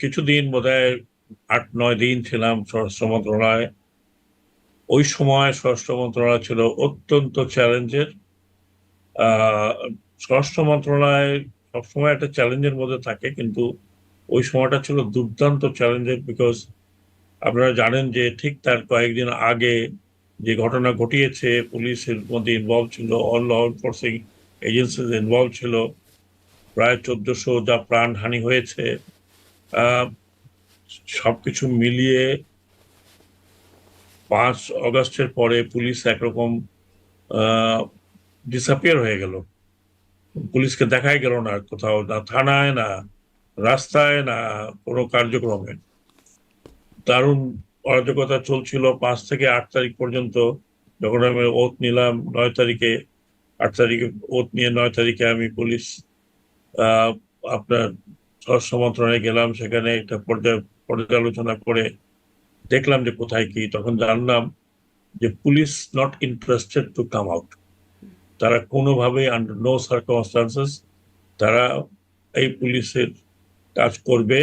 কিছুদিন বোধহয় 8-9 দিন ছিলাম স্বরাষ্ট্র মন্ত্রণালয়ে। ওই সময় স্বরাষ্ট্র মন্ত্রণালয় ছিল অত্যন্ত চ্যালেঞ্জের। আহ স্বরাষ্ট্র মন্ত্রণালয় সবসময় একটা চ্যালেঞ্জের মধ্যে থাকে, কিন্তু ওই সময়টা ছিল দুর্দান্ত চ্যালেঞ্জের। বিকজ আপনারা জানেন যে ঠিক তার কয়েকদিন আগে যে ঘটনা ঘটিয়েছে, পুলিশের মধ্যে ইনভলভ ছিল, all law enforcing agencies involve ছিল, প্রায় 1400 যা প্রাণহানি হয়েছে। আহ সবকিছু মিলিয়ে 5 আগস্টের পরে পুলিশ একরকম ডিসঅ্যাপিয়ার হয়ে গেল। পুলিশকে দেখাই গেল না কোথাও, না থানায়, না রাস্তায়, না কোনো কার্যক্রমে। দারুণ অরাজকতা চলছিল 5 থেকে 8 তারিখ পর্যন্ত। যখন আমি ওথ নিলাম 9 তারিখে, 8 তারিখে ওথ নিয়ে 9 তারিখে আমি পুলিশ আহ আপনার স্বরাষ্ট্র মন্ত্রণালয়ে গেলাম। সেখানে একটা পর্যালোচনা করে দেখলাম যে কোথায় কি। তখন জানলাম যে police not interested to come out. তারা কোনোভাবেই আন্ডার নো সার্কামস্টান্সেস তারা এই পুলিশের কাজ করবে,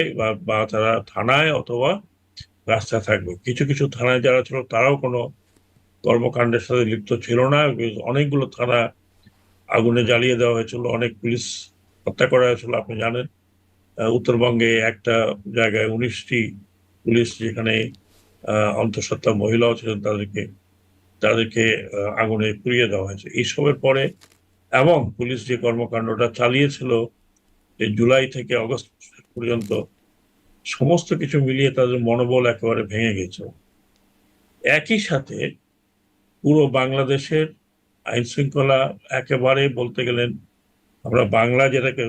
বা তারা থানায় অথবা রাস্তায় থাকবে। কিছু কিছু থানায় যারা ছিল তারাও কোনো কর্মকাণ্ডের সাথে লিপ্ত ছিল না। অনেকগুলো থানা আগুনে জ্বালিয়ে দেওয়া হয়েছিল, অনেক পুলিশ হত্যা করা হয়েছিল। আপনি জানেন উত্তরবঙ্গে একটা জায়গায় 19টি পুলিশ, যেখানে অন্তঃসত্ত্বা মহিলাও ছিলেন, তাদেরকে তাদেরকে আগুনে পুড়িয়ে দেওয়া হয়েছে এইসবের পরে। এবং পুলিশ যে কর্মকাণ্ডটা চালিয়েছিল এই জুলাই থেকে আগস্ট পর্যন্ত, সমস্ত কিছু মিলিয়ে তাদের মনোবল একেবারে ভেঙে গেছে। একই সাথে পুরো বাংলাদেশের আইন শৃঙ্খলা একেবারে বলতে গেলেন, আমরা বাংলা যেটাকে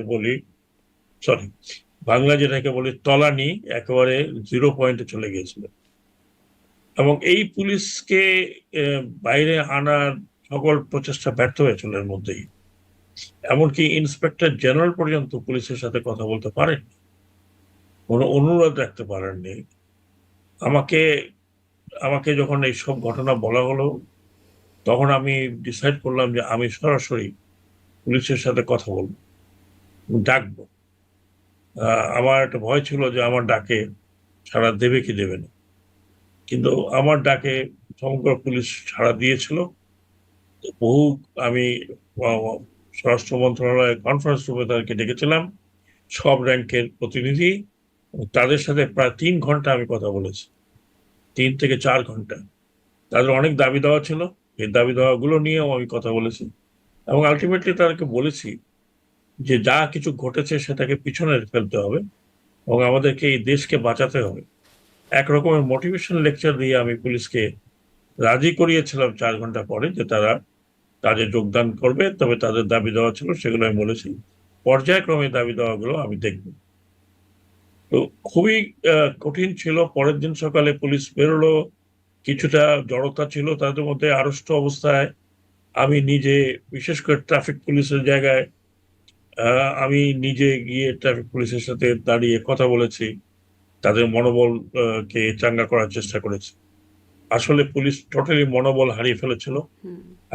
বলি তলানি, একেবারে 0 পয়েন্টে চলে গিয়েছিল। এবং এই পুলিশকে বাইরে আনার সকল প্রচেষ্টা ব্যর্থ হয়েছিল এর মধ্যেই। এমনকি ইন্সপেক্টর জেনারেল পর্যন্ত পুলিশের সাথে কথা বলতে পারেন, কোনো অনুরোধ রাখতে পারেননি। আমাকে আমাকে যখন এই সব ঘটনা বলা হলো, তখন আমি ডিসাইড করলাম যে আমি সরাসরি পুলিশের সাথে কথা বলবো, ডাকবো। আমার একটা ভয় ছিল যে আমার ডাকে সাড়া দেবে কি দেবে না, কিন্তু আমার ডাকে সমগ্র পুলিশ সাড়া দিয়েছিল। বহু আমি আহ, স্বরাষ্ট্র মন্ত্রণালয়ের কনফারেন্স রুমে তাদেরকে ডেকেছিলাম, সব র্যাঙ্কের প্রতিনিধি। তাদের সাথে প্রায় 3 ঘন্টা আমি কথা বলেছি, 3 থেকে 4 ঘন্টা। তাদের অনেক দাবি দেওয়া ছিল, এই দাবি দেওয়া গুলো নিয়েও আমি কথা বলেছি। এবং আলটিমেটলি তাদেরকে বলেছি যে যা কিছু ঘটেছে সেটাকে পিছনে ফেলতে হবে এবং আমাদেরকে এই দেশকে বাঁচাতে হবে। একরকমের মোটিভেশন লেকচার দিয়ে আমি পুলিশকে রাজি করিয়েছিলাম 4 ঘন্টা পরে যে তারা কাজে যোগদান করবে। তবে তাদের দাবি দেওয়া ছিল, সেগুলো আমি বলেছি। পর্যায়ক্রমে দাবি দেওয়াগুলো আমি দেখব। তো খুবই কঠিন ছিল। পরের দিন সকালে পুলিশ বেরোলো, কিছুটা জড়তা ছিল তাদের মধ্যে। আড়ষ্ট অবস্থায় আমি নিজে, বিশেষ করে ট্রাফিক পুলিশের জায়গায়, আমি নিজে গিয়ে ট্রাফিক পুলিশের সাথে দাঁড়িয়ে কথা বলেছি, তাদের মনোবল কে চাঙ্গা করার চেষ্টা করেছি। আসলে পুলিশ টোটালি মনোবল হারিয়ে ফেলেছিল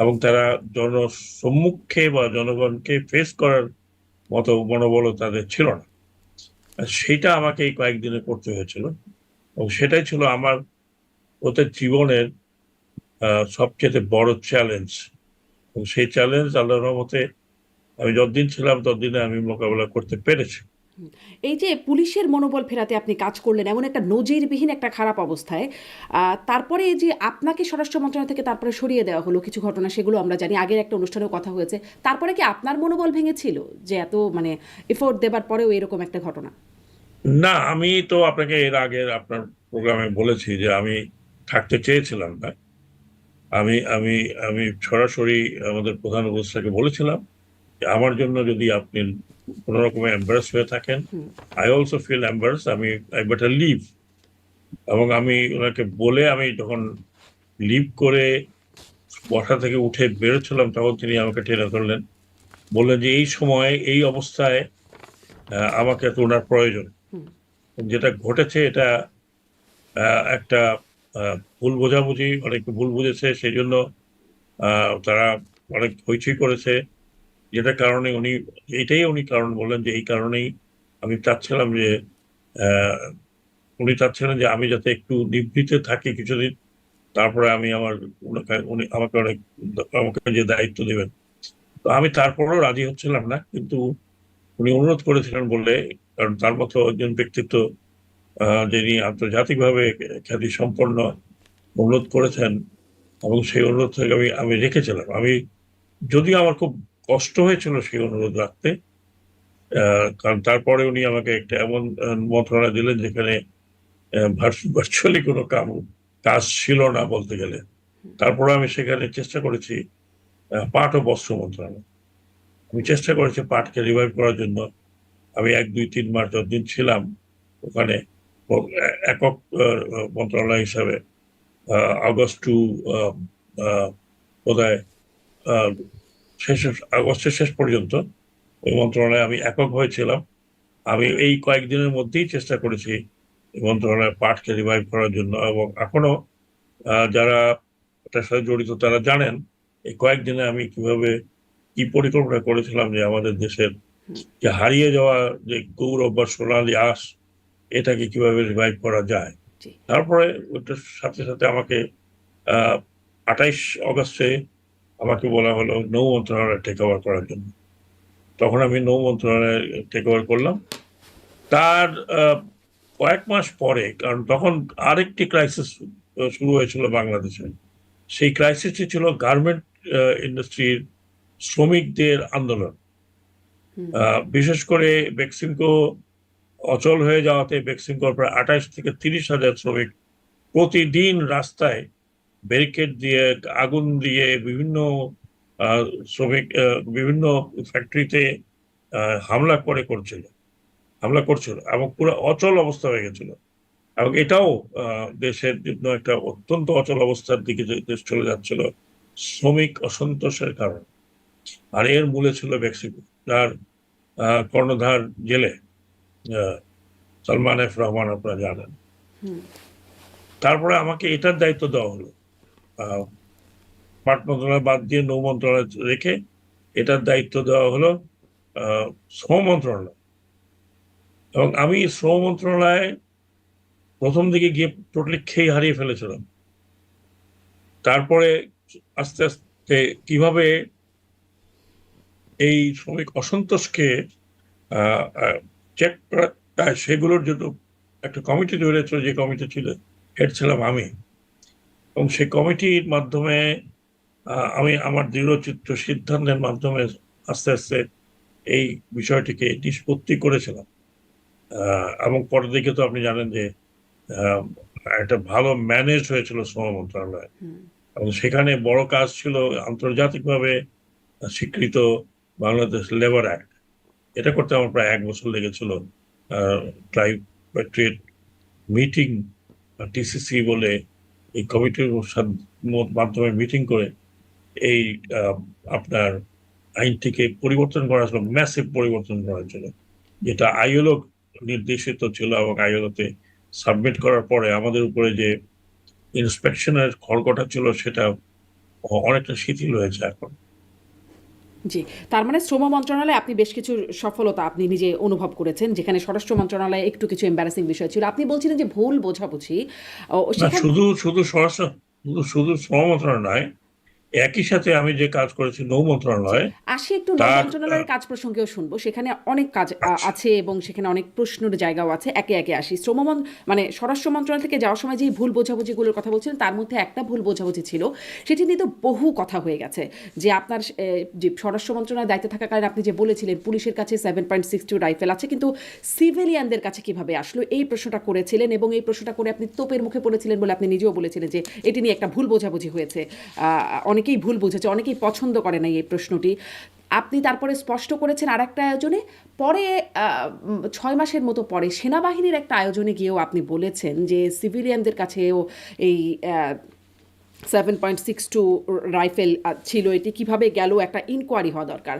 এবং তারা জনসম্মুখে বা জনগণকে ফেস করার মতো মনোবলও তাদের ছিল না। আর সেটা আমাকে এই কয়েকদিনে করতে হয়েছিল, এবং সেটাই ছিল আমার ওদের জীবনের সবচেয়ে বড় চ্যালেঞ্জ। এবং সেই চ্যালেঞ্জ আল্লাহর রহমতে আমি যতদিন ছিলাম ততদিনে আমি মোকাবেলা করতে পেরেছি। এই যে পুলিশের মনোবল ফেরাতে আপনি কাজ করলেন এমন একটা নজিরবিহীন একটা খারাপ অবস্থায়, তারপরে এই যে আপনাকে স্বরাষ্ট্র মন্ত্রণালয় থেকে তারপরে সরিয়ে দেওয়া হলো কিছু ঘটনা, সেগুলো আমরা জানি, আগের একটা অনুষ্ঠানেও কথা হয়েছে। তারপরে কি আপনার মনোবল ভেঙেছিল যে এত মানে এফোর্ট দেবার পরেও এরকম একটা ঘটনা? না, আমি তো আপনাকে এর আগে আপনার প্রোগ্রামে বলেছি যে আমি থাকতে চেয়েছিলাম না। আমি আমি আমি সরাসরি আমাদের প্রধান উপদেষ্টাকে বলেছিলাম যে আমার জন্য যদি আপনি কোনো রকমের এম্বারাস হয়ে থাকেন, I also feel embarrass, I better leave. এবং আমি ওনাকে বলে আমি যখন লিভ করে বসা থেকে উঠে বেরোচ্ছিলাম, তখন তিনি আমাকে টেনে ধরলেন, বললেন যে এই সময়ে এই অবস্থায় আমাকে তো ওনার প্রয়োজন। যেটা ঘটেছে এটা একটা ভুল বোঝাবুঝি, অনেকে ভুল বুঝেছে, সেই জন্য তারা অনেক হইচই করেছে। যেটা কারণে উনি, এটাই উনি কারণ বললেন যে এই কারণেই আমি চাচ্ছিলাম যে আহ, উনি চাচ্ছিলেন যে আমি যাতে একটু নিভৃতে থাকি কিছুদিন, তারপরে আমি উনি আমাকে যে দায়িত্ব দেবেন। তো আমি তারপরেও রাজি হচ্ছিলাম না, কিন্তু উনি অনুরোধ করেছিলেন বলে, কারণ তার মতো একজন ব্যক্তিত্ব যিনি আন্তর্জাতিকভাবে খ্যাতি সম্পন্ন অনুরোধ করেছেন, এবং সেই অনুরোধ থেকে আমি আমি রেখেছিলাম। যদিও আমার খুব কষ্ট হয়েছিল সেই অনুরোধ রাখতে, কারণ তারপরে উনি আমাকে একটা এমন মন্ত্রণালয় দিলেন যেখানে ভার্চুয়ালি কোনো কাজ ছিল না বলতে গেলে। তারপরে আমি সেখানে চেষ্টা করেছি পাট ও বস্ত্র মন্ত্রণালয়। আমি চেষ্টা করেছি পাটকে রিভাইভ করার জন্য। আমি 1, 2, 3 মাস যতদিন ছিলাম ওখানে, একক মন্ত্রণালয় হিসাবে, আগস্ট টু বোধহয় আহ, আগস্টের শেষ পর্যন্ত ওই মন্ত্রণালয়ে আমি একক হয়েছিলাম। আমি এই কয়েকদিনের মধ্যেই চেষ্টা করেছি এই মন্ত্রণালয়ের পাঠকে রিভাইভ করার জন্য, এবং এখনো যারা এটার সাথে জড়িত তারা জানেন এই কয়েকদিনে আমি কিভাবে কি পরিকল্পনা করেছিলাম যে আমাদের দেশের যে হারিয়ে যাওয়া যে গৌরব বা সোনালী আঁশ, এটাকে কিভাবে রিভাইভ করা যায়। জি। তারপরে ওটার সাথে সাথে আমাকে 28 অগস্টে আমাকে বলা হলো নৌ মন্ত্রণালয় টেক ওভার করার জন্য। তখন আমি নৌ মন্ত্রণালয় টেক ওভার করলাম। তার কয়েক মাস পরে, কারণ তখন আরেকটি ক্রাইসিস শুরু হয়েছিল বাংলাদেশে। সেই ক্রাইসিসটি ছিল গার্মেন্ট ইন্ডাস্ট্রির শ্রমিকদের আন্দোলন। বিশেষ করে বেক্সিমকো অচল হয়ে যাওয়াতে বেক্সিমকোর প্রায় 28 থেকে 30 হাজার শ্রমিক প্রতিদিন রাস্তায় ব্যারিকেড দিয়ে, আগুন দিয়ে, আহ, বিভিন্ন ফ্যাক্টরিতে হামলা করছিল এবং পুরো অচল অবস্থা হয়ে গেছিল। এবং এটাও দেশের জন্য একটা অত্যন্ত অচল অবস্থার দিকে দেশ চলে যাচ্ছিল শ্রমিক অসন্তোষের কারণে। আর এর মূলে ছিল মেক্সিকো, যার কর্ণধার জেলে আহ, সালমান এফ রহমান, আপনারা জানেন। তারপরে আমাকে এটার দায়িত্ব দেওয়া হলো, আহ, পাট মন্ত্রণালয় বাদ দিয়ে নৌ মন্ত্রণালয় রেখে এটার দায়িত্ব দেওয়া হলো শ্রম মন্ত্রণালয়। এবং আমি শ্রম মন্ত্রণালয়ে প্রথম দিকে গিয়ে টোটালি খেয়ে হারিয়ে ফেলেছিলাম। তারপরে আস্তে আস্তে কিভাবে এই শ্রমিক অসন্তোষকে চেক করা যায় সেগুলোর জন্য একটা কমিটি তৈরি হয়েছিল, যে কমিটি ছিল হেড ছিলাম আমি। এবং সেই কমিটির মাধ্যমে আমি আমার দৃঢ়চিত্ত সিদ্ধান্তের মাধ্যমে আস্তে আস্তে এই বিষয়টিকে নিষ্পত্তি করেছিলাম। এবং পরের দিকে তো আপনি জানেন যে আহ, একটা ভালো ম্যানেজ হয়েছিল শ্রম মন্ত্রণালয়, এবং সেখানে বড় কাজ ছিল আন্তর্জাতিকভাবে স্বীকৃত বাংলাদেশ লেবার অ্যাক্ট। এটা করতে আমার প্রায় 1 বছর লেগেছিল। ট্রাইপার্টিট মিটিং, টিসিসি বলে এই কমিটির মাধ্যমে মিটিং করে এই আপনার আইনটিকে পরিবর্তন করা ছিল, ম্যাসিভ পরিবর্তন করার জন্য, যেটা আইএলও নির্দেশিত ছিল। এবং আইএলওতে সাবমিট করার পরে আমাদের উপরে যে ইন্সপেকশনের খড়গটা ছিল সেটা অনেকটা শিথিল হয়েছে এখন। জি, তার মানে শ্রম মন্ত্রণালয়ে আপনি বেশ কিছু সফলতা আপনি নিজে অনুভব করেছেন, যেখানে স্বরাষ্ট্র মন্ত্রণালয়ে একটু কিছু এম্বারাসিং বিষয় ছিল। আপনি বলছিলেন যে ভুল বোঝাবুঝি, না, সেখানে শুধু স্বরাষ্ট্র, শুধু শ্রম মন্ত্রণালয় নয়, একই সাথে আমি যে কাজ করেছি নৌ জি, মন্ত্রণালয়ে আসি একটু নৌ তার মন্ত্রণালয়ের কাজ প্রসঙ্গেও শুনবো। সেখানে অনেক কাজ আচ্ছা, আছে এবং সেখানে অনেক প্রশ্নের জায়গাও আছে। একে একে আসি। মানে স্বরাষ্ট্র মন্ত্রণালয় থেকে যাওয়ার সময় যে ভুল বোঝাবুঝিগুলোর কথা বলছিলেন, তার মধ্যে একটা ভুল বোঝাবুঝি ছিল। সেটি নিয়ে তো বহু কথা হয়ে গেছে। যে আপনার যে স্বরাষ্ট্র মন্ত্রণালয়ের দায়িত্বে থাকাকালীন আপনি যে বলেছিলেন পুলিশের কাছে 7.62 রাইফেল আছে, কিন্তু সিভিলিয়ানদের কাছে কিভাবে আসলো, এই প্রশ্নটা করেছিলেন এবং এই প্রশ্নটা করে আপনি তোপের মুখে পড়েছিলেন বলে আপনি নিজেও বলেছিলেন যে এটি নিয়ে একটা ভুল বোঝাবুঝি হয়েছে। অনেকেই ভুল বুঝেছে, অনেকেই পছন্দ করে না এই প্রশ্নটি। আপনি তারপরে স্পষ্ট করেছেন আর একটা আয়োজনে, পরে 6 মাসের মতো পরে সেনাবাহিনীর একটা আয়োজনে গিয়েও আপনি বলেছেন যে সিভিলিয়ানদের কাছেও এই 7.62 রাইফেল ছিল, এটি কিভাবে গেল একটা ইনকোয়ারি হওয়া দরকার।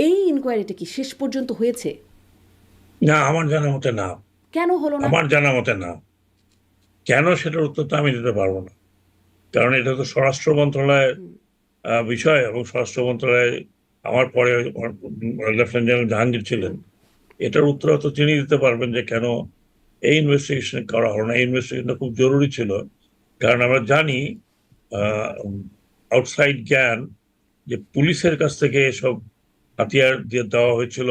এই ইনকোয়ারিটা কি শেষ পর্যন্ত হয়েছে? না, আমার জানা মতে না। কেন হলো না? আমার জানা মতে না। কেন, সেটার উত্তর তো আমি দিতে পারবো না, কারণ এটা তো স্বরাষ্ট্র মন্ত্রণালয়ের বিষয়। এবং স্বরাষ্ট্র মন্ত্রণালয়, আমার পরে লেফটেন্যান্ট জেনারেল জাহাঙ্গীর ছিলেন, এটার উত্তর তো তিনি দিতে পারবেন যে কেন এই ইনভেস্টিগেশন করা হলো না। এই ইনভেস্টিগেশনটা খুব জরুরি ছিল, কারণ আমরা জানি আউটসাইড জ্ঞান যে পুলিশের কাছ থেকে এসব হাতিয়ার দিয়ে দেওয়া হয়েছিল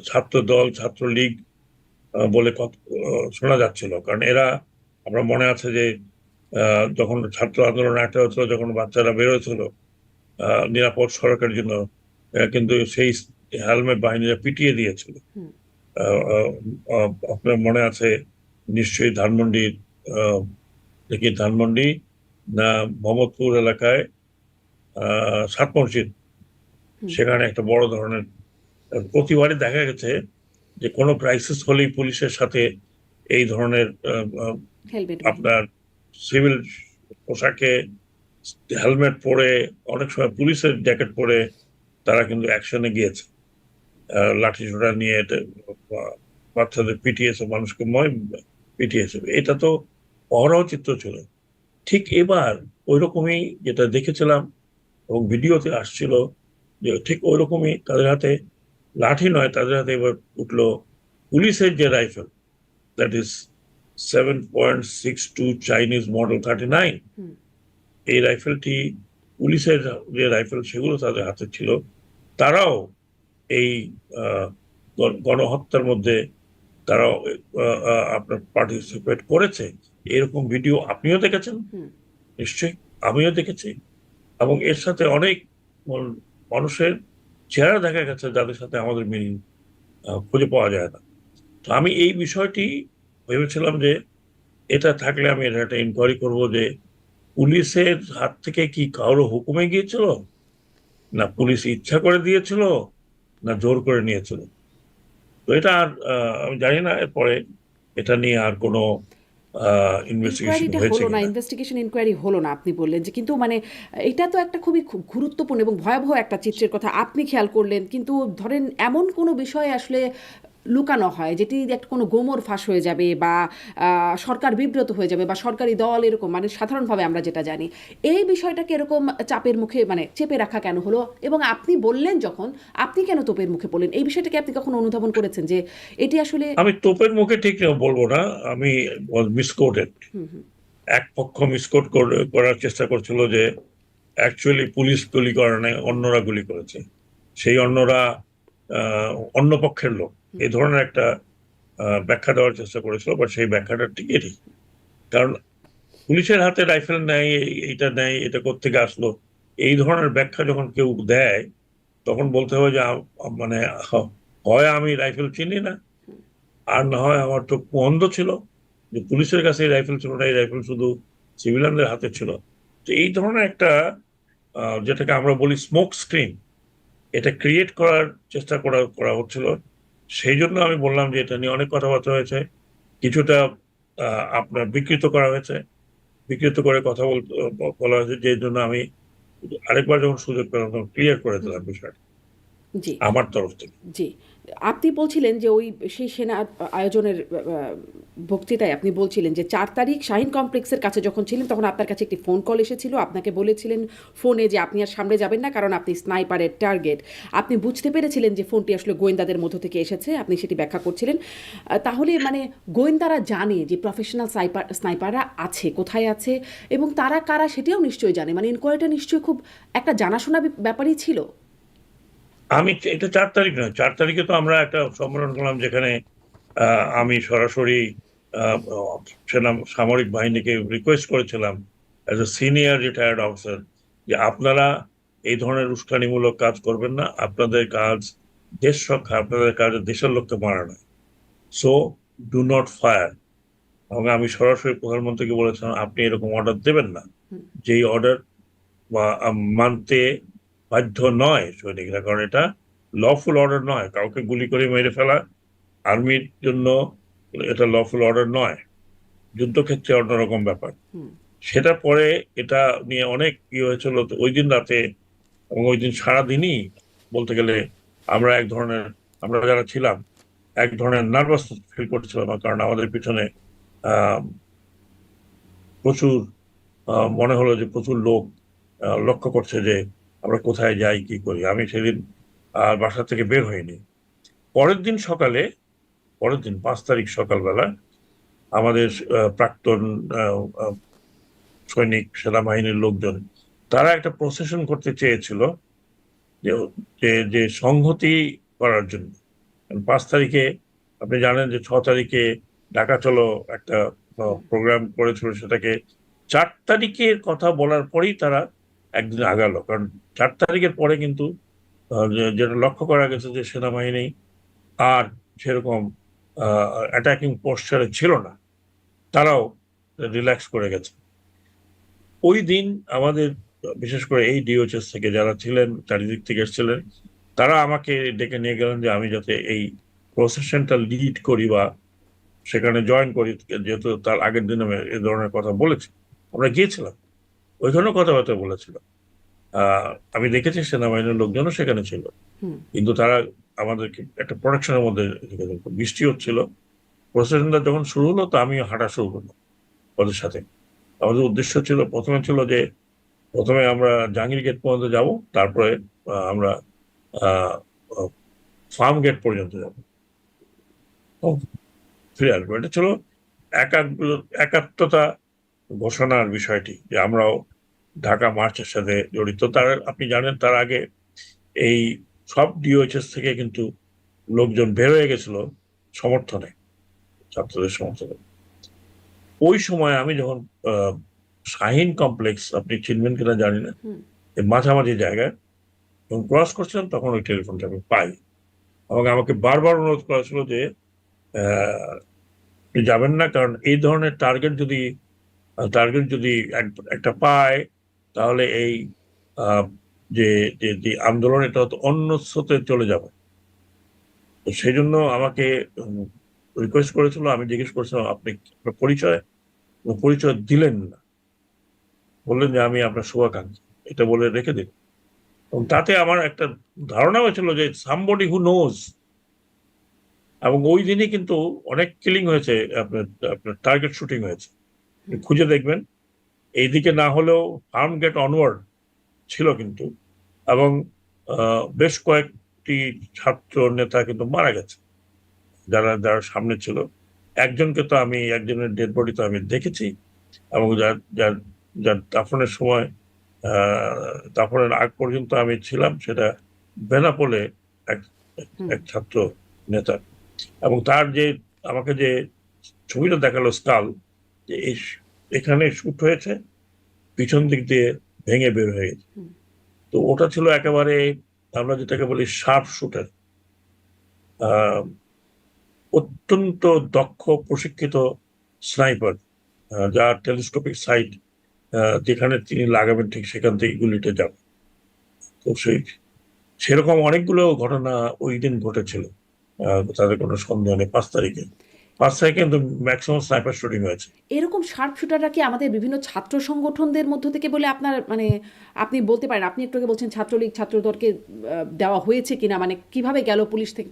ছাত্র দল, ছাত্রলীগ বলে শোনা যাচ্ছিল। কারণ এরা, আমরা মনে আছে যে যখন ছাত্র আন্দোলন একটা হচ্ছিল, যখন বাচ্চারা বেরোছিল নিরাপদ সড়কের জন্য, কিন্তু সেই হেলমেট বাহিনীরা পিটিয়ে দিয়েছিল। আপনার মনে আছে নিশ্চয়ই ধানমন্ডির দেখি ধানমন্ডি না মোহাম্মদপুর এলাকায় সাত মসজিদ, সেখানে একটা বড় ধরনের প্রতিবারই দেখা গেছে যে কোনো ক্রাইসিস হলেই পুলিশের সাথে এই ধরনের আপনার সিভিল পোশাকে হেলমেট পরে, অনেক সময় পুলিশের জ্যাকেট পরে তারা কিন্তু অ্যাকশনে গিয়েছে, লাঠি ছোটা নিয়ে বাচ্চাদের পিটিয়েছে, মানুষকে পিটিয়েছে। এটা তো অহরহ চিত্র ছিল। ঠিক এবার ওই রকমই যেটা দেখেছিলাম এবং ভিডিওতে আসছিল, যে ঠিক ওই রকমই তাদের হাতে লাঠি নয়, তাদের হাতে এবার উঠলো পুলিশের যে rifle, that is 7.62 Chinese model 39। এই রাইফেলটি পুলিশের যে রাইফেল সেগুলো তাদের হাতে ছিল। তারাও এই গণহত্যার মধ্যে তারাও আপনার পার্টিসিপেট করেছে। এরকম ভিডিও আপনিও দেখেছেন নিশ্চয়ই, আমিও দেখেছি, এবং এর সাথে অনেক মানুষের চেহারা দেখা গেছে যাদের সাথে আমাদের মিল খুঁজে পাওয়া যায় না। তো আমি এই বিষয়টি ভেবেছিলাম যে এটা থাকলে আমি এটা একটা ইনকোয়ারি করবো যে পুলিশের হাত থেকে কি কারো হুকুমে গিয়েছিল, না পুলিশ ইচ্ছা করে দিয়েছিল, না জোর করে নিয়েছিল। তো এটা আর আমি জানি না এরপরে এটা নিয়ে আর কোনো ইনভেস্টিগেশন হয়েছে কিনা। ইনভেস্টিগেশন ইনকোয়ারি হলো না আপনি বললেন যে, কিন্তু মানে এটা তো একটা খুবই গুরুত্বপূর্ণ এবং ভয়াবহ একটা চিত্রের কথা আপনি খেয়াল করলেন, কিন্তু ধরেন এমন কোনো বিষয়ে আসলে লুকানো হয় যেটি একটা কোনো গোমর ফাঁস হয়ে যাবে বা সরকার বিব্রত হয়ে যাবে বা সরকারি দল এরকম, মানে সাধারণভাবে আমরা যেটা জানি, এই বিষয়টাকে এরকম চাপের মুখে মানে চেপে রাখা কেন হলো? এবং আপনি বললেন যখন, আপনি কেন তোপের মুখে পড়লেন? এই বিষয়টাকে আপনি কখনো অনুধাবন করেছেন যে এটি আসলে? আমি তোপের মুখে ঠিক বলবো না, আমি মিসকোটেড। এক পক্ষ মিসকোট করার চেষ্টা করছিল যে অ্যাকচুয়ালি পুলিশ গুলি করে নাই, অন্যরা গুলি করেছে, সেই অন্যরা অন্য পক্ষের লোক, এই ধরনের একটা ব্যাখ্যা দেওয়ার চেষ্টা করেছিল। বাট সেই ব্যাখ্যাটা ঠিকই ঠিক, কারণ পুলিশের হাতে রাইফেল নেয়, এইটা নেয়, এটা কোত্থেকে আসলো, এই ধরনের ব্যাখ্যা যখন কেউ দেয় তখন বলতে হবে যে মানে হয় আমি রাইফেল চিনি না, আর না হয় আমার চোখ অন্ধ ছিল, যে পুলিশের কাছে এই রাইফেল ছিল না, এই রাইফেল শুধু সিভিলিয়ানদের হাতে ছিল। তো এই ধরনের একটা যেটাকে আমরা বলি স্মোক স্ক্রিন, এটা ক্রিয়েট করার চেষ্টা করা হচ্ছিল। সেই জন্য আমি বললাম যে এটা নিয়ে অনেক কথাবার্তা হয়েছে, কিছুটা আপনার বিকৃত করা হয়েছে, বিকৃত করে কথা বলা হয়েছে, যে জন্য আমি আরেকবার যখন সুযোগ পেলাম তখন ক্লিয়ার করে দিলাম বিষয়টা জি, আমার তরফ থেকে। জি। আপনি বলছিলেন যে ওই সেই সেনা আয়োজনের বক্তৃতায় আপনি বলছিলেন যে 4 তারিখ শাহিন কমপ্লেক্সের কাছে যখন ছিলেন তখন আপনার কাছে একটি ফোন কল এসেছিল, আপনাকে বলেছিলেন ফোনে যে আপনি আর সামনে যাবেন না কারণ আপনি স্নাইপারের টার্গেট। আপনি বুঝতে পেরেছিলেন যে ফোনটি আসলে গোয়েন্দাদের মধ্য থেকে এসেছে, আপনি সেটি ব্যাখ্যা করছিলেন। তাহলে মানে গোয়েন্দারা জানে যে প্রফেশনাল স্নাইপাররা আছে, কোথায় আছে এবং তারা কারা সেটিও নিশ্চয়ই জানে, মানে ইনকোয়ারিটা নিশ্চয়ই খুব একটা জানাশোনা ব্যাপারই ছিল। আমি এটা 4 তারিখ নয়, 4 তারিখে তো আমরা একটা সম্মেলন করলাম যেখানে আমি সরাসরি সেনা সামরিক বাহিনীকে রিকোয়েস্ট করেছিলাম as a senior retired officer যে আপনারা এই ধরনের উস্কানিমূলক কাজ করবেন না, আপনাদের কাজ দেশ রক্ষা, আপনাদের কাজ দেশের লোককে মারা নয়, সো ডু নট ফায়ার। এবং আমি সরাসরি প্রধানমন্ত্রীকে বলেছিলাম আপনি এরকম অর্ডার দেবেন না, যেই অর্ডার মানতে বাধ্য নয় সৈনিকরা, কারণ এটা লফুল অর্ডার নয়, কাউকে গুলি করে মেরে ফেলা আর্মির জন্য এটা লফুল অর্ডার নয়, যুদ্ধক্ষেত্রে অন্যরকম ব্যাপার। সেটা পরে এটা নিয়ে অনেক হয়েছিল ওই দিন রাতে, এবং ওই দিন সারাদিনই বলতে গেলে আমরা যারা ছিলাম এক ধরনের নার্ভাস ফিল করছিলাম, কারণ আমাদের পিছনে প্রচুর মনে হলো যে প্রচুর লোক লক্ষ্য করছে যে আমরা কোথায় যাই, কি করি। আমি সেদিন বাসা থেকে বের হইনি। পরের দিন সকালে পরের দিন 5 তারিখ সকালবেলা আমাদের প্রাক্তন সৈনিক সেনাবাহিনীর লোকজন তারা একটা প্রসেশন করতে চেয়েছিল যে যে সংহতি করার জন্য। 5 তারিখে আপনি জানেন যে 6 তারিখে ঢাকা চলো একটা প্রোগ্রাম করেছিল, সেটাকে 4 তারিখের কথা বলার পরেই তারা একদিন আগালো। কারণ 4 তারিখের পরে কিন্তু যেটা লক্ষ্য করা গেছে যে সেনাবাহিনী আর সেরকম অ্যাটাকিং পোস্টারে ছিল না, তারাও রিল্যাক্স করে গেছে। ওই দিন আমাদের বিশেষ করে এই ডিওএইচএস থেকে যারা ছিলেন, চারিদিক থেকে এসেছিলেন, তারা আমাকে ডেকে নিয়ে গেলেন যে আমি যাতে এই প্রসেশনটা লিড করি বা সেখানে জয়েন করি, যেহেতু তার আগের দিন আমি এ ধরনের কথা বলেছি। আমরা গিয়েছিলাম, ওইখানেও কথাবার্তা বলেছিলাম। আমি দেখেছি সেনাবাহিনীর লোকজনও সেখানে ছিল, কিন্তু তারা আমাদেরকে একটা প্রোটেকশনের মধ্যে রেখে দিল। বৃষ্টি হচ্ছিল, প্রসেশনটা যখন শুরু হলো তো আমিও হাঁটা শুরু করলাম ওদের সাথে। আমাদের উদ্দেশ্য ছিল যে প্রথমে আমরা জাহাঙ্গীর গেট পর্যন্ত যাব, তারপরে আমরা ফার্ম গেট পর্যন্ত যাব, ফিরে আসবো। এটা ছিল একাত্মতা ঘোষণার বিষয়টি, যে আমরাও ঢাকা মার্চের সাথে জড়িত। তার আপনি জানেন তার আগে এই সব ডিওএইচএস থেকে কিন্তু লোকজন বের হয়ে গেছিল সমর্থনে, ছাত্রদের সমর্থনে। ওই সময় আমি যখন শাহিন কমপ্লেক্স, আপনি চিনবেন কিনা জানি না, মাঝামাঝি জায়গায় যখন ক্রস করছিলাম, তখন ওই টেলিফোনটা আমি পাই এবং আমাকে বারবার অনুরোধ করা ছিল যে আপনি যাবেন না, কারণ এই ধরনের টার্গেট যদি একটা পায়, তাহলে এই যে যে আন্দোলন এটা হয়তো অন্য স্রোতে চলে যাবে। তো সেই জন্য আমাকে রিকোয়েস্ট করেছিল। আমি জিজ্ঞেস করেছিলাম আপনি পরিচয় দিলেন না, বললেন যে আমি আপনার শুভাকাঙ্ক্ষী, এটা বলে রেখে দিন। এবং তাতে আমার একটা ধারণা হয়েছিল যে সামবডি হু নোজ। এবং ওই দিনই কিন্তু অনেক কিলিং হয়েছে, আপনার টার্গেট শুটিং হয়েছে, খুঁজে দেখবেন। এইদিকে না হলেও ফার্ম গেট অনওয়ার্ড ছিল কিন্তু, এবং বেশ কয়েকটি ছাত্র নেতা কিন্তু মারা গেছে যারা যারা সামনে ছিল। একজনের ডেড বডি তো আমি দেখেছি, এবং যার দাফনের সময় দাফনের আগ পর্যন্ত আমি ছিলাম, সেটা বেনাপোলে এক ছাত্র নেতা। এবং তার যে আমাকে যে ছবিটা দেখালো স্কাল, যে এখানে শুট হয়েছে, পিছন দিক দিয়ে ভেঙে বের হয়ে গেছে। তো ওটা ছিল একেবারে আমরা যেটাকে বলি শার্প শুটার, অত্যন্ত দক্ষ প্রশিক্ষিত স্নাইপার, যার টেলিস্কোপিক সাইট যেখানে তিনি লাগাবেন ঠিক সেখান থেকে গুলিটা যাবে। তো সেরকম অনেকগুলো ঘটনা ওই দিন ঘটেছিল, তাদের কোনো সন্দেহ নেই। 5 তারিখে কিন্তু ম্যাক্সিমাম স্নাইপার শুটিং হয়েছে। এরকম শার্প শুটাররা কি আমাদের বিভিন্ন ছাত্র সংগঠনদের মধ্য থেকে বলে আপনার মানে আপনি বলতে পারেন? আপনি একটু আগে বলছেন ছাত্রলীগ ছাত্রদলকে দেওয়া হয়েছে কিনা, মানে কিভাবে গেল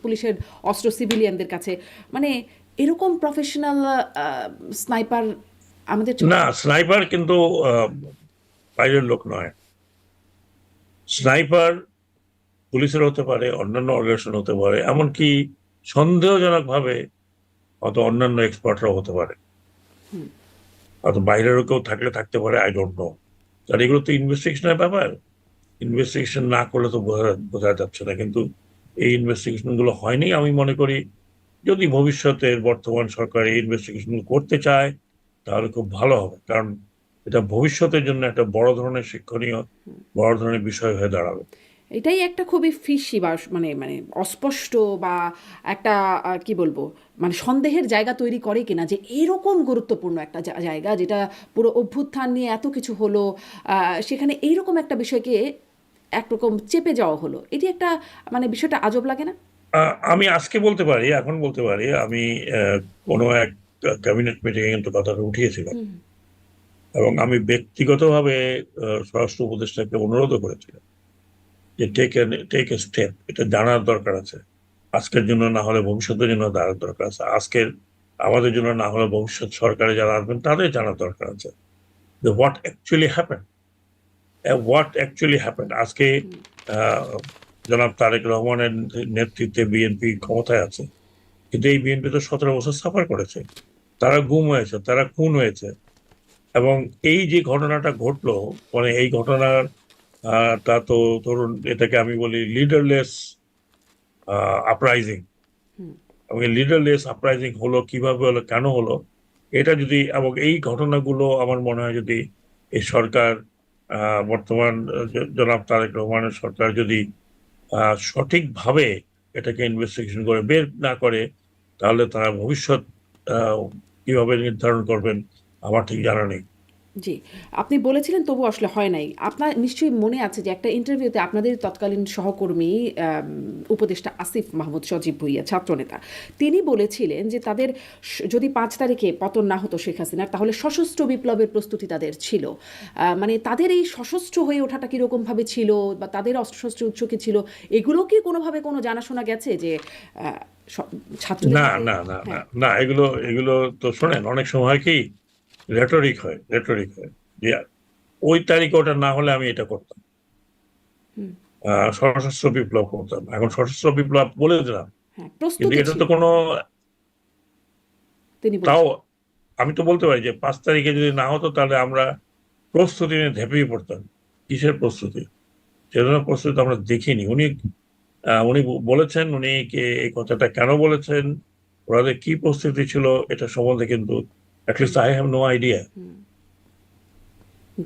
পুলিশের অস্ত্র সিভিলিয়ানদের কাছে, মানে এরকম প্রফেশনাল স্নাইপার আমাদের না, স্নাইপার কিন্তু বাইরের লোক নয়। স্নাইপার পুলিশের হতে পারে, অন্যান্য অর্গানাইজেশন হতে পারে, এমনকি সন্দেহজনক ভাবে হয়তো অন্যান্য এক্সপার্টরাও হতে পারে, হয়তো বাইরেরও কেউ থাকতে পারে, আই ডোন্ট নো। কারণ এগুলো তো ইনভেস্টিগেশনের ব্যাপার, ইনভেস্টিগেশন না করলে তো বোঝা যাচ্ছে না। কিন্তু এই ইনভেস্টিগেশন গুলো হয়নি। আমি মনে করি যদি ভবিষ্যতের বর্তমান সরকার এই ইনভেস্টিগেশন করতে চায়, তাহলে খুব ভালো হবে, কারণ এটা ভবিষ্যতের জন্য একটা বড় ধরনের শিক্ষণীয়, বড় ধরনের বিষয় হয়ে দাঁড়াবে। এটাই একটা খুবই ফিসি বা মানে মানে অস্পষ্ট বা একটা কি বলবো, মানে সন্দেহের জায়গা তৈরি করে কিনা যে এরকম গুরুত্বপূর্ণ একটা জায়গা, যেটা পুরো অভ্যুত্থান নিয়ে এত কিছু হলো, সেখানে এইরকম একটা বিষয়কে একরকম চেপে যাওয়া হলো। এটি একটা মানে বিষয়টা আজব লাগে না? আমি আজকে বলতে পারি, এখন বলতে পারি, আমি কোনো এক ক্যাবিনেট মিটিং এ কিন্তু কথাটা উঠিয়েছিলাম, এবং আমি ব্যক্তিগতভাবে স্বরাষ্ট্র উপদেষ্টাকে অনুরোধও করেছিলাম যে টেক এ স্টেপ, এটা জানার দরকার আছে। আজকের জন্য না হলে ভবিষ্যতের জন্য জানার দরকার আছে। আমাদের জন্য না হলে ভবিষ্যৎ সরকারে যারা আসবেন তাদের জানার দরকার আছে যে হোয়াট অ্যাকচুয়ালি হ্যাপেন্ড। আজকে জনাব তারেক রহমানের নেতৃত্বে বিএনপি ক্ষমতায় আছে, কিন্তু এই বিএনপি তো 17 বছর সাফার করেছে, তারা গুম হয়েছে, তারা খুন হয়েছে। এবং এই যে ঘটনাটা ঘটলো, মানে এই ঘটনার তা তো ধরুন এটাকে আমি বলি লিডারলেস আপরাইজিং। হুম, এবং এই লিডারলেস আপরাইজিং হলো কিভাবে হলো, কেন হলো, এটা যদি, এবং এই ঘটনাগুলো আমার মনে হয় যদি এই সরকার, বর্তমান জনাব তারেক রহমানের সরকার যদি সঠিকভাবে এটাকে ইনভেস্টিগেশন করে বের না করে, তাহলে তারা ভবিষ্যৎ আহ, কিভাবে নির্ধারণ করবেন আমার ঠিক জানা নেই। জি, আপনি বলেছিলেন তবু আসলে হয় নাই। আপনার নিশ্চয়ই মনে আছে যে একটা ইন্টারভিউতে আপনাদের তৎকালীন সহকর্মী উপদেষ্টা আসিফ মাহমুদ সজীব ভুঁইয়া ছাত্রনেতা, তিনি বলেছিলেন যে তাদের যদি ৫ তারিখে পতন না হতো শেখ হাসিনার তাহলে সশস্ত্র বিপ্লবের প্রস্তুতি তাদের ছিল। মানে তাদের এই সশস্ত্র হয়ে ওঠাটা কীরকমভাবে ছিল বা তাদের অস্ত্রশস্ত্রের উৎস কী ছিল, এগুলো কি কোনোভাবে কোনো জানাশোনা গেছে যে না, ছাত্রলীগকে? না, না, না, হ্যাঁ, না, এগুলো এগুলো তো শোনেন, অনেক সময় হয় কি, রেটরিক হয় যে ওই তারিখে ওটা না হলে আমি এটা করতাম, হুম, সশস্ত্র বিপ্লব করতাম। এখন সশস্ত্র বিপ্লব বলে দিলাম, হ্যাঁ, কিন্তু প্রস্তুতি এটা ছিল তো কোনো, তিনি তাও বলছেন। আমি তো বলতে পারি যে 5 তারিখে যদি না হতো তাহলে আমরা প্রস্তুতি নিয়ে ঝেঁপিয়ে পড়তাম। কিসের প্রস্তুতি? সে ধরনের প্রস্তুতি তো আমরা দেখিনি। উনি বলেছেন, উনি এই কথাটা কেন বলেছেন, ওনাদের কি প্রস্তুতি ছিল, এটা সম্বন্ধে কিন্তু at least I have no idea. Hmm,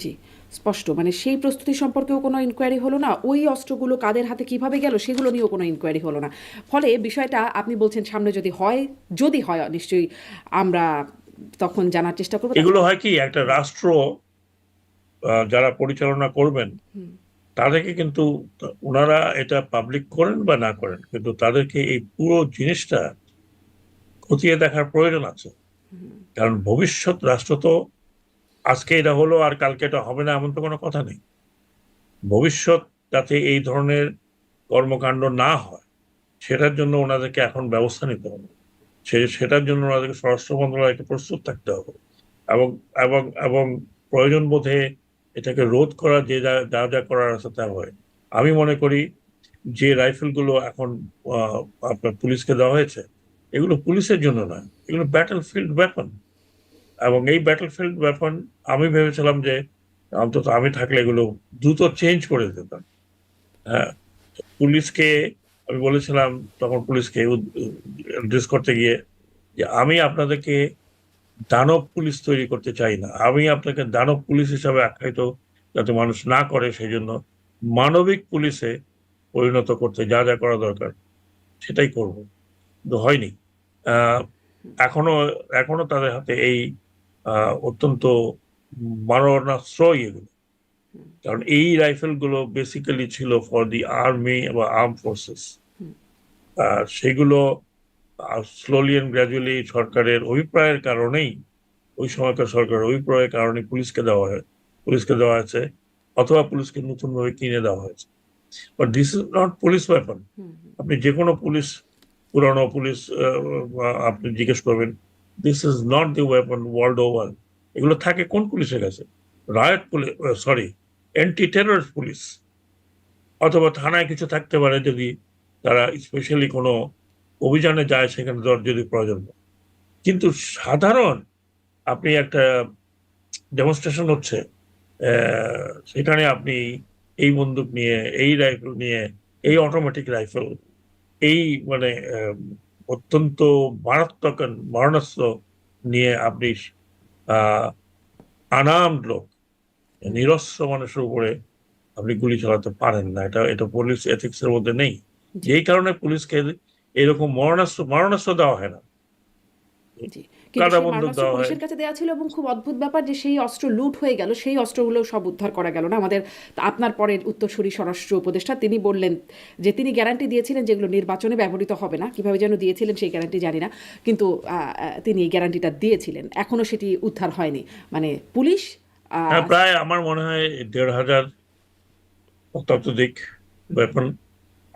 জি, স্পষ্ট। মানে সেই প্রস্তুতি সম্পর্কেও কোনো ইনকোয়ারি হলো না। ওই অস্ত্রগুলো কাদের হাতে কিভাবে গেল সেগুলো নিয়েও কোনো ইনকোয়ারি হলো না। ফলে বিষয়টা আপনি বলছেন সামনে যদি হয় নিশ্চয়ই আমরা তখন জানার চেষ্টা করব। এগুলো হয় কি, একটা রাষ্ট্র যারা পরিচালনা করবেন হুম, তাদেরকে কিন্তু, ওনারা এটা পাবলিক করেন বা না করেন, কিন্তু তাদেরকে এই পুরো জিনিসটা খতিয়ে দেখার প্রয়োজন আছে। কারণ ভবিষ্যৎ রাষ্ট্র তো, আজকে এটা হলো আর কালকে এটা হবে না এমন তো কোনো কথা নেই। ভবিষ্যৎ যাতে এই ধরনের কর্মকাণ্ড না হয়, সেটার জন্য ওনাদেরকে এখন ব্যবস্থা নিতে হবে। সেটার জন্য ওনাদেরকে স্বরাষ্ট্র মন্ত্রণালয়কে প্রস্তুত থাকতে হবে। এবং এবং এবং প্রয়োজন বোধে এটাকে রোধ করা, যে যা যা যা করার আছে তা হয়। আমি মনে করি যে রাইফেলগুলো এখন আপনার পুলিশকে দেওয়া হয়েছে, এগুলো পুলিশের জন্য নয়, এগুলো ব্যাটল ফিল্ড ওয়েপন। এবং এই ব্যাটল ফিল্ড ওয়েপন, আমি ভেবেছিলাম যে অন্তত আমি থাকলে এগুলো দ্রুত চেঞ্জ করে দিতাম। হ্যাঁ, পুলিশকে আমি বলেছিলাম, তখন পুলিশকে অ্যাড্রেস করতে গিয়ে, যে আমি আপনাদেরকে দানব পুলিশ তৈরি করতে চাই না, আমি আপনাকে দানব পুলিশ হিসাবে আখ্যায়িত যাতে মানুষ না করে সেই জন্য মানবিক পুলিশে পরিণত করতে যা যা করা দরকার সেটাই করব। কিন্তু হয়নি। আহ, এখনো এখনো তাদের হাতে এই অত্যন্ত মারণাস্ত্রই এগুলো। কারণ এই রাইফেল গুলো বেসিক্যালি ছিল ফর দি আর্মি বা আর্ম ফোর্সেস। সেগুলো স্লোলি অ্যান্ড গ্র্যাজুয়ালি সরকারের অভিপ্রায়ের কারণেই, ওই সময়কার সরকারের অভিপ্রায়ের কারণে পুলিশকে দেওয়া হয়েছে, অথবা পুলিশকে নতুন ভাবে কিনে দেওয়া হয়েছে। But this is not police weapon. Hmm, আপনি যে কোনো পুলিশ, পুরানো পুলিশ আপনি জিজ্ঞেস করবেন, this is not the weapon world over. এগুলো থাকে কোন পুলিশের কাছে? Riot police, sorry, anti terrorist police, অথবা থানায় কিছু থাকতে পারে যদি তারা স্পেশালি কোনো অভিযানে যায়, সেখানে যদি প্রয়োজন হয়। কিন্তু সাধারণ, আপনি একটা ডেমনস্ট্রেশন হচ্ছে, সেখানে আপনি এই বন্দুক নিয়ে, এই রাইফেল নিয়ে, এই অটোমেটিক রাইফেল, এই মানে অত্যন্ত মারাত্মক মারণাস্ত্র নিয়ে আপনি আহ আনার্মড লোক, হুম, নিরস্ত্র মানুষের উপরে আপনি গুলি চালাতে পারেন না। এটা এটা পুলিশ এথিক্স এর মধ্যে নেই। জি, যেই কারণে পুলিশকে এরকম মারণাস্ত্র দেওয়া হয় না, জি। কিন্তু কাদা সেই বন্দুক মারণাস্ত্র দেওয়া হয়। পুলিশের কাছে দেওয়া ছিল এবং খুব অদ্ভুত ব্যাপার যে সেই অস্ত্র লুট হয়ে গেল, সেই অস্ত্রগুলো সব উদ্ধার করা গেল না। আমাদের আপনার পরের উত্তরসূরি স্বরাষ্ট্র উপদেষ্টা তিনি বললেন যে তিনি গ্যারান্টি দিয়েছিলেন যেগুলো নির্বাচনে ব্যবহৃত হবে না। কিভাবে যেন দিয়েছিলেন সেই গ্যারান্টি জানি না। কিন্তু তিনি এই গ্যারান্টিটা দিয়েছিলেন। এখনো সেটি উদ্ধার হয়নি। মানে পুলিশ আ হ্যাঁ, প্রায় আমার মনে হয় 1,500 অত্যাধুনিক ওয়েপন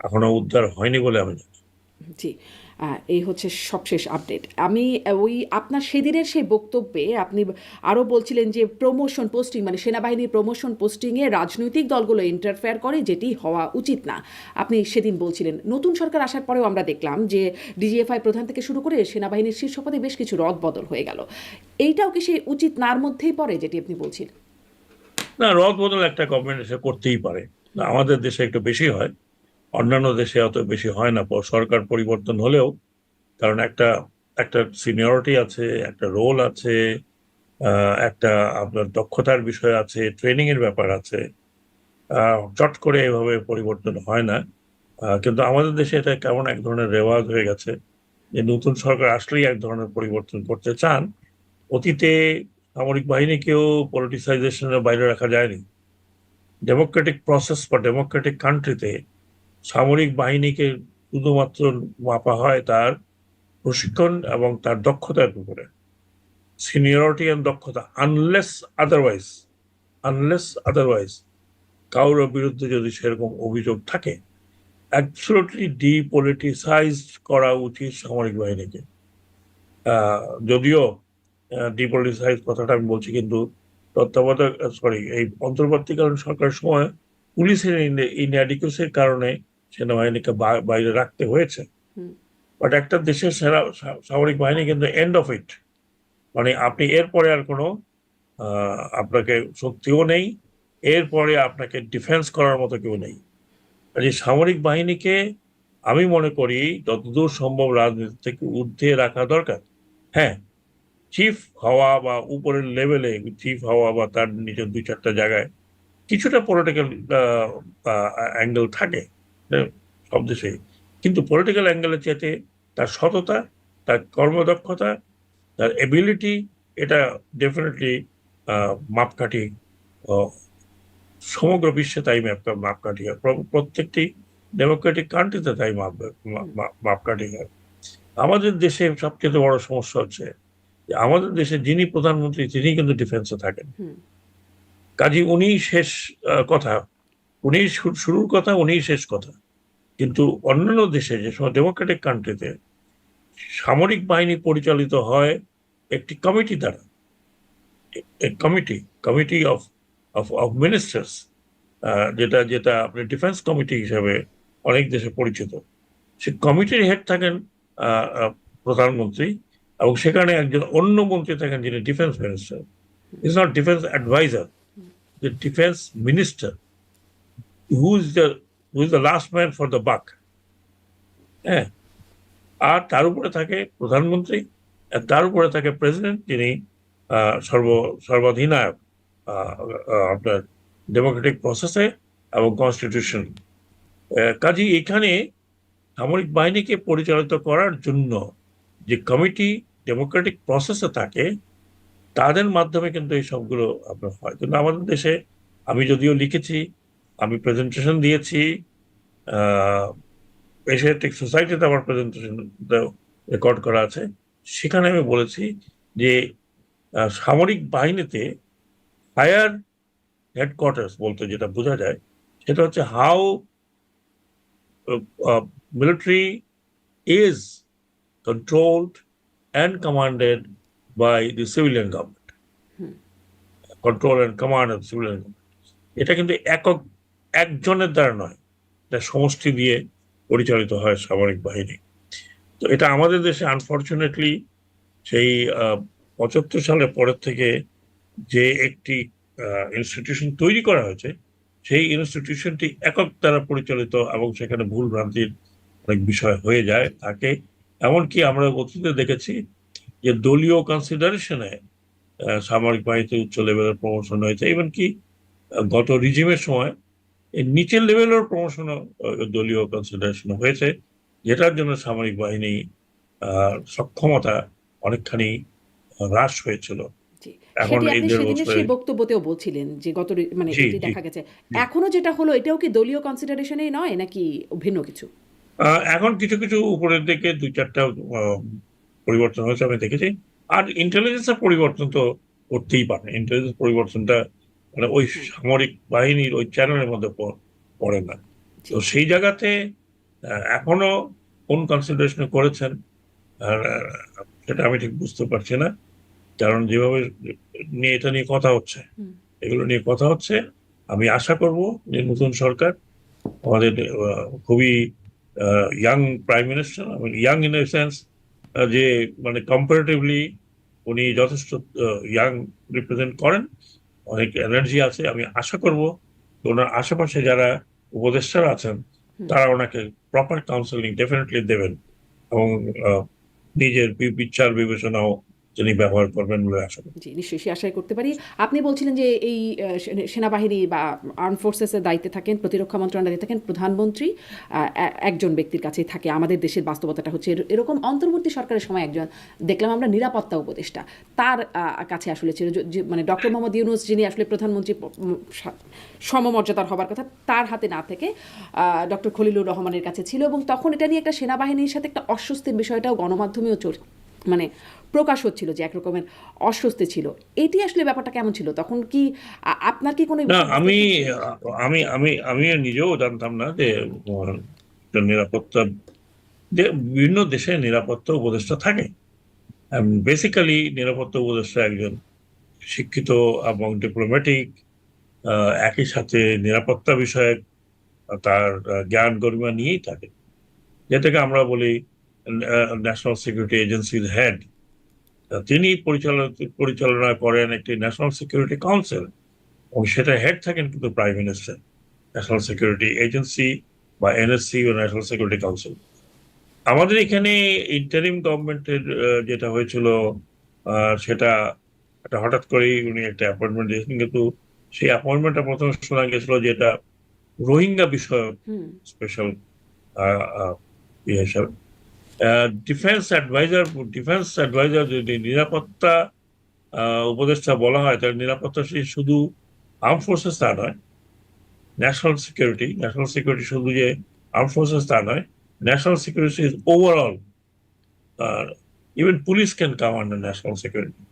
এখনো উদ্ধার হয়নি বলে আমি জানি। জি। এই হচ্ছে সবশেষ আপডেট। আমি ওই আপনার সেদিনের সেই বক্তব্যে আপনি আরও বলছিলেন যে প্রমোশন পোস্টিং মানে সেনাবাহিনীর প্রমোশন পোস্টিংয়ে রাজনৈতিক দলগুলো ইন্টারফেয়ার করে, যেটি হওয়া উচিত না। আপনি সেদিন বলছিলেন। নতুন সরকার আসার পরেও আমরা দেখলাম যে ডিজিএফআই প্রধান থেকে শুরু করে সেনাবাহিনীর শীর্ষ পদে বেশ কিছু রদবদল হয়ে গেল। এইটাও কি সেই উচিত নার মধ্যেই পড়ে যেটি আপনি বলছিলেন? না, রদ বদল একটা গভর্নমেন্ট এসে করতেই পারে। না, আমাদের দেশে একটু বেশি হয়, অন্যান্য দেশে অত বেশি হয় না। সরকার পরিবর্তন হলেও, কারণ একটা একটা সিনিয়রিটি আছে, একটা রোল আছে, একটা আপনার দক্ষতার বিষয় আছে, ট্রেনিং এর ব্যাপার আছে। চট করে এভাবে পরিবর্তন হয় না। কিন্তু আমাদের দেশে এটা কেমন এক ধরনের রেওয়াজ হয়ে গেছে যে নতুন সরকার আসলেই এক ধরনের পরিবর্তন করতে চান। অতীতে সামরিক বাহিনীকেও পলিটিসাইজেশনের বাইরে রাখা যায়নি। ডেমোক্রেটিক প্রসেস বা ডেমোক্রেটিক কান্ট্রিতে সামরিক বাহিনীকে শুধুমাত্র মাপা হয় তার প্রশিক্ষণ এবং তার দক্ষতার উপরে, সিনিয়রিটি এন্ড দক্ষতা, আনলেস আদারওয়াইজ কারোর বিরুদ্ধে যদি সেরকম অভিযোগ থাকে, অ্যাবসলিউটলি ডিপলিটিসাইজড করা উচিত সামরিক বাহিনীকে। যদিও ডিপলিটিসাইজ কথাটা আমি বলছি, কিন্তু এই অন্তর্বর্তীকালীন সরকারের সময় পুলিশের ইনঅ্যাডিকুয়েসির কারণে সেনাবাহিনীকে বাইরে রাখতে হয়েছে। বাট একটা দেশের সামরিক বাহিনী কিন্তু এন্ড অফ ইট, মানে আপনি এরপরে আর কোনো আপনাকে শক্তিও নেই, এরপরে আপনাকে ডিফেন্স করার মতো কেউ নেই। এই সামরিক বাহিনীকে আমি মনে করি যতদূর সম্ভব রাজনীতি থেকে ঊর্ধ্বে রাখা দরকার। হ্যাঁ, চিফ হওয়া বা উপরের লেভেলে চিফ হওয়া বা তার নিজের 2-4টা জায়গায় কিছুটা পলিটিক্যাল অ্যাঙ্গেল থাকে সব দেশেই, কিন্তু পলিটিক্যাল অ্যাঙ্গেলের চাইতে তার সততা, তার কর্মদক্ষতা, তার এবিলিটি, এটা ডেফিনেটলি মাপকাঠি। সমগ্র বিশ্বে তাই মাপকাঠি হয়, প্রত্যেকটি ডেমোক্রেটিক কান্ট্রিতে তাই মাপকাঠি হয়। আমাদের দেশে সবচেয়ে বড় সমস্যা হচ্ছে যে আমাদের দেশে যিনি প্রধানমন্ত্রী তিনি কিন্তু ডিফেন্সে থাকেন। কাজী উনি শেষ কথা, উনি শুরুর কথা, উনি শেষ কথা। কিন্তু অন্যান্য দেশে যে সময় ডেমোক্রেটিক কান্ট্রিতে সামরিক বাহিনী পরিচালিত হয় একটি কমিটি দ্বারা, কমিটি অফ মিনিস্টার্স, যেটা যেটা আপনি ডিফেন্স কমিটি হিসাবে অনেক দেশে পরিচিত। সে কমিটির হেড থাকেন প্রধানমন্ত্রী, এবং সেখানে একজন অন্য মন্ত্রী থাকেন যিনি defence minister. Is not defence adviser, the defense minister, who is the last man for the buck. হ্যাঁ, আর তার উপরে থাকে প্রধানমন্ত্রী, আর তার উপরে থাকে প্রেসিডেন্ট, যিনি সর্বাধিনায়ক আপনার ডেমোক্রেটিক প্রসেসে এবং কনস্টিটিউশন। কাজী এখানে সামরিক বাহিনীকে পরিচালিত করার জন্য যে কমিটি ডেমোক্রেটিক প্রসেসে থাকে, তাদের মাধ্যমে কিন্তু এই সবগুলো আপনার হয়। কিন্তু আমাদের দেশে আমি যদিও লিখেছি, আমি প্রেজেন্টেশন দিয়েছি, এশিয়াটিক সোসাইটিতে আমার প্রেজেন্টেশন রেকর্ড করা আছে, সেখানে আমি বলেছি যে সামরিক বাহিনীতে হায়ার হেডকোয়ার্টার্স বলতে যেটা বোঝা যায় সেটা হচ্ছে how military is controlled and commanded by the civilian government, control and command of civilian government. এটা কিন্তু একজনের দ্বারা নয়, এটা সমষ্টি দিয়ে পরিচালিত হয় সামরিক বাহিনী। তো এটা আমাদের দেশে আনফর্চুনেটলি সেই 75 সালের পরের থেকে যে একটি ইনস্টিটিউশন তৈরি করা হয়েছে, সেই ইনস্টিটিউশনটি একক দ্বারা পরিচালিত এবং সেখানে ভুল ভ্রান্তির অনেক বিষয় হয়ে যায় থাকে। এমনকি আমরা অতীতে দেখেছি যে দলীয় কনসিডারেশনে সামরিক বাহিনীতে উচ্চ লেভেলের প্রমোশন হয়েছে, এমনকি গত রিজিমের সময় এই নিচের লেভেলের প্রমোশনও দলীয় কনসিডারেশন হয়েছে, যেটার জন্য সামরিক বাহিনী সক্ষমতা অনেকখানি হ্রাস হয়েছিল। এখন সেটি এই আপনি 1.5 সেদিনের বছরে সেই বক্তব্যতেও বলছিলেন যে মানে জি এটি জি দেখা গেছে। জি। এখনো যেটা হলো এটাও কি দলীয় কনসিডারেশনেই নয় নাকি ভিন্ন কিছু? এখন কিছু কিছু উপরের দিকে 2-4টা পরিবর্তন হয়েছে আমি দেখেছি। আর ইন্টেলিজেন্সের পরিবর্তন তো করতেই পারে, ইন্টেলিজেন্স পরিবর্তনটা মানে ওই সামরিক বাহিনীর ওই চ্যানেলের মধ্যে পড়ে না। জি তো সেই জায়গাতে এখনো কোন কনসিডারেশনে করেছেন আর সেটা আমি ঠিক বুঝতে পারছি না, কারণ যেভাবে এটা নিয়ে কথা হচ্ছে, হুম। এগুলো নিয়ে কথা হচ্ছে, আমি আশা করব যে নতুন সরকার আমাদের খুবই young prime minister, young in a sense যে মানে কম্পারেটিভলি উনি যথেষ্ট ইয়াং রিপ্রেজেন্ট করেন, অনেক এনার্জি আছে। আমি আশা করব ওনার আশেপাশে যারা উপদেষ্টারা আছেন হুম। তারা ওনাকে প্রপার কাউন্সেলিং ডেফিনেটলি দেবেন, এবং নিজের বিচার বিবেচনাও তিনি ব্যবহার করবেন বলে আশা করি। জি, নিশ্চয়ই সে আশাই করতে পারি। আপনি বলছিলেন যে এই সেনাবাহিনী বা আর্ম ফোর্সেসের দায়িত্বে থাকেন, প্রতিরক্ষা মন্ত্রণালয়ের দায়িত্বে থাকেন প্রধানমন্ত্রী, একজন ব্যক্তির কাছেই থাকে। আমাদের দেশের বাস্তবতাটা হচ্ছে এরকম। অন্তর্বর্তী সরকারের সময় একজন দেখলাম আমরা নিরাপত্তা উপদেষ্টা, তার কাছে আসলে ছিল মানে ডক্টর মোহাম্মদ ইউনূস, যিনি আসলে প্রধানমন্ত্রী সমমর্যাদার হবার কথা, তার হাতে না থেকে ডক্টর খলিলুর রহমানের কাছে ছিল, এবং তখন এটা নিয়ে একটা সেনাবাহিনীর সাথে একটা অস্বস্তির বিষয়টাও গণমাধ্যমেও মানে প্রকাশ হচ্ছিল যে একরকমের অস্বস্তি ছিল। এটি আসলে ব্যাপারটা কেমন ছিল তখন? কি আপনার কি কোনো না, আমি ছিল? আমি আমি আমি নিজেও জানতাম না যে নিরাপত্তা বিভিন্ন দেশে নিরাপত্তা উপদেষ্টা থাকে। বেসিক্যালি নিরাপত্তা উপদেষ্টা একজন শিক্ষিত এবং ডিপ্লোম্যাটিক, একই সাথে নিরাপত্তা বিষয়ক তার জ্ঞান গরিমা নিয়েই থাকে, যেটাকে আমরা বলি ন্যাশনাল সিকিউরিটি এজেন্সির হেড। তিনি পরিচালনা করেন একটি ন্যাশনাল সিকিউরিটি কাউন্সিল, এবং সেটা হেড থাকেন কিন্তু prime minister. National security agency বা এনএসসি ও ন্যাশনাল সিকিউরিটি কাউন্সিল। আমাদের এখানে ইন্টারিম গভর্নমেন্টের যেটা হয়েছিল, সেটা একটা হঠাৎ করেই উনি একটা অ্যাপয়েন্টমেন্ট দিয়েছেন, কিন্তু সেই অ্যাপয়েন্টমেন্টটা প্রথমে শোনা গেছিল যে এটা রোহিঙ্গা বিষয়ক হুম। স্পেশাল ইয়ে হিসাবে। ডিফেন্স অ্যাডভাইজার যদি নিরাপত্তা উপদেষ্টা বলা হয়, তাহলে নিরাপত্তা সে শুধু আর্ম ফোর্সেস তা নয়, ন্যাশনাল সিকিউরিটি শুধু যে আর্ম ফোর্সেস তা নয়, national security is overall. Even police can come under national security.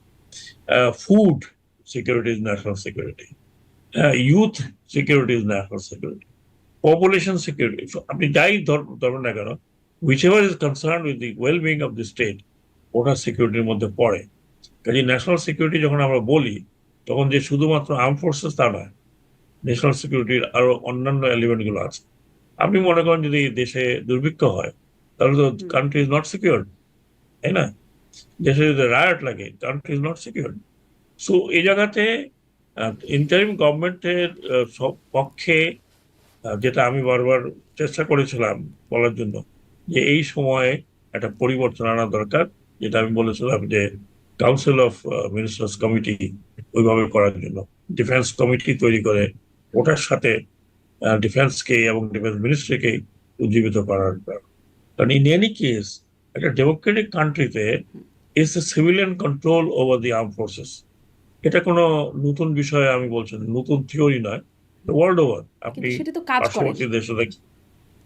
Food security is national security. Youth security is national security. Population security. So, আপনি যাই ধরবেন না কেন, whichever is concerned with the well-being of the state, ওটা সিকিউরিটির মধ্যে পড়ে। কাজে ন্যাশনাল সিকিউরিটি যখন আমরা বলি, তখন যে শুধুমাত্র আর্ম ফোর্সেস তা নয়, ন্যাশনাল সিকিউরিটির আরো অন্যান্য এলিমেন্ট গুলো আছে। আপনি মনে করেন যদি দেশে দুর্ভিক্ষ হয়, তাহলে তো কান্ট্রি ইজ নট সিকিউর, তাই না? দেশে যদি রায়ট লাগে, country is not secure. So এই জায়গাতে ইন্টারিম গভর্নমেন্টের সব পক্ষে যেটা আমি বারবার চেষ্টা করেছিলাম বলার জন্য, যে এই সময়ে একটা পরিবর্তন আনা দরকার, যেটা আমি বলেছিলাম যে কাউন্সিল অফ মিনিস্টার্স কমিটি ওইভাবে করার জন্য, ডিফেন্স কমিটি তৈরি করে ওটার সাথে ডিফেন্সকে এবং ডিফেন্স মিনিস্ট্রিকে উজ্জীবিত করার দরকার। কারণ ইন এনি কেস একটা ডেমোক্রেটিক কান্ট্রিতে is a civilian control over the arm forces. এটা কোনো নতুন বিষয় আমি বলছি না, নতুন থিওরি নয়, ওয়ার্ল্ড ওভার। আপনি কিন্তু সেটি তো কাজ পার্শ্ববর্তী করেনি। দেশে দেখি।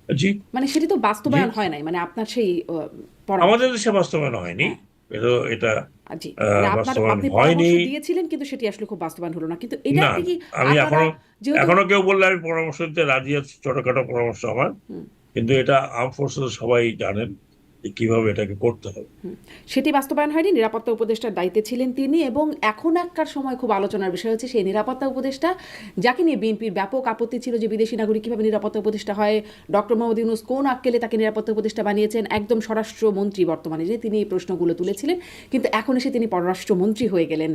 জি, মানে সেটি তো জি, বাস্তবায়ন হয় নাই, মানে আপনার সেই পরামর্শ। আমাদের দেশে বাস্তবায়ন হয়নি। হ্যাঁ। এটা জি, মানে বাস্তবায়ন আপনি হয়নি। পরামর্শ দিয়েছিলেন, কিন্তু সেটি আসলে খুব বাস্তবায়ন হলো না। কিন্তু এটা না, কি আমি আপনারা যেহেতু এখনো কেউ বললে আমি পরামর্শ দিতে রাজি আছি, ছোটখাটো পরামর্শ আমার। হুম, কিন্তু এটা আর্ম ফোর্সেস সবাই জানেন যে কিভাবে এটাকে করতে হবে। সেটি বাস্তবায়ন হয়নি। নিরাপত্তা উপদেষ্টার দায়িত্বে ছিলেন তিনি, এবং এখনকার সময় খুব আলোচনার বিষয় হচ্ছে সেই নিরাপত্তা উপদেষ্টা, যাকে নিয়ে বিএনপির ব্যাপক আপত্তি ছিল যে বিদেশি নাগরিক কীভাবে নিরাপত্তা উপদেষ্টা হয়, ডক্টর মোহাম্মদ ইউনূস কোন আক্কেলে তাকে নিরাপত্তা উপদেষ্টা বানিয়েছেন, একদম স্বরাষ্ট্রমন্ত্রী বর্তমানে যে তিনি এই প্রশ্নগুলো তুলেছিলেন, কিন্তু এখন এসে তিনি পররাষ্ট্রমন্ত্রী হয়ে গেলেন।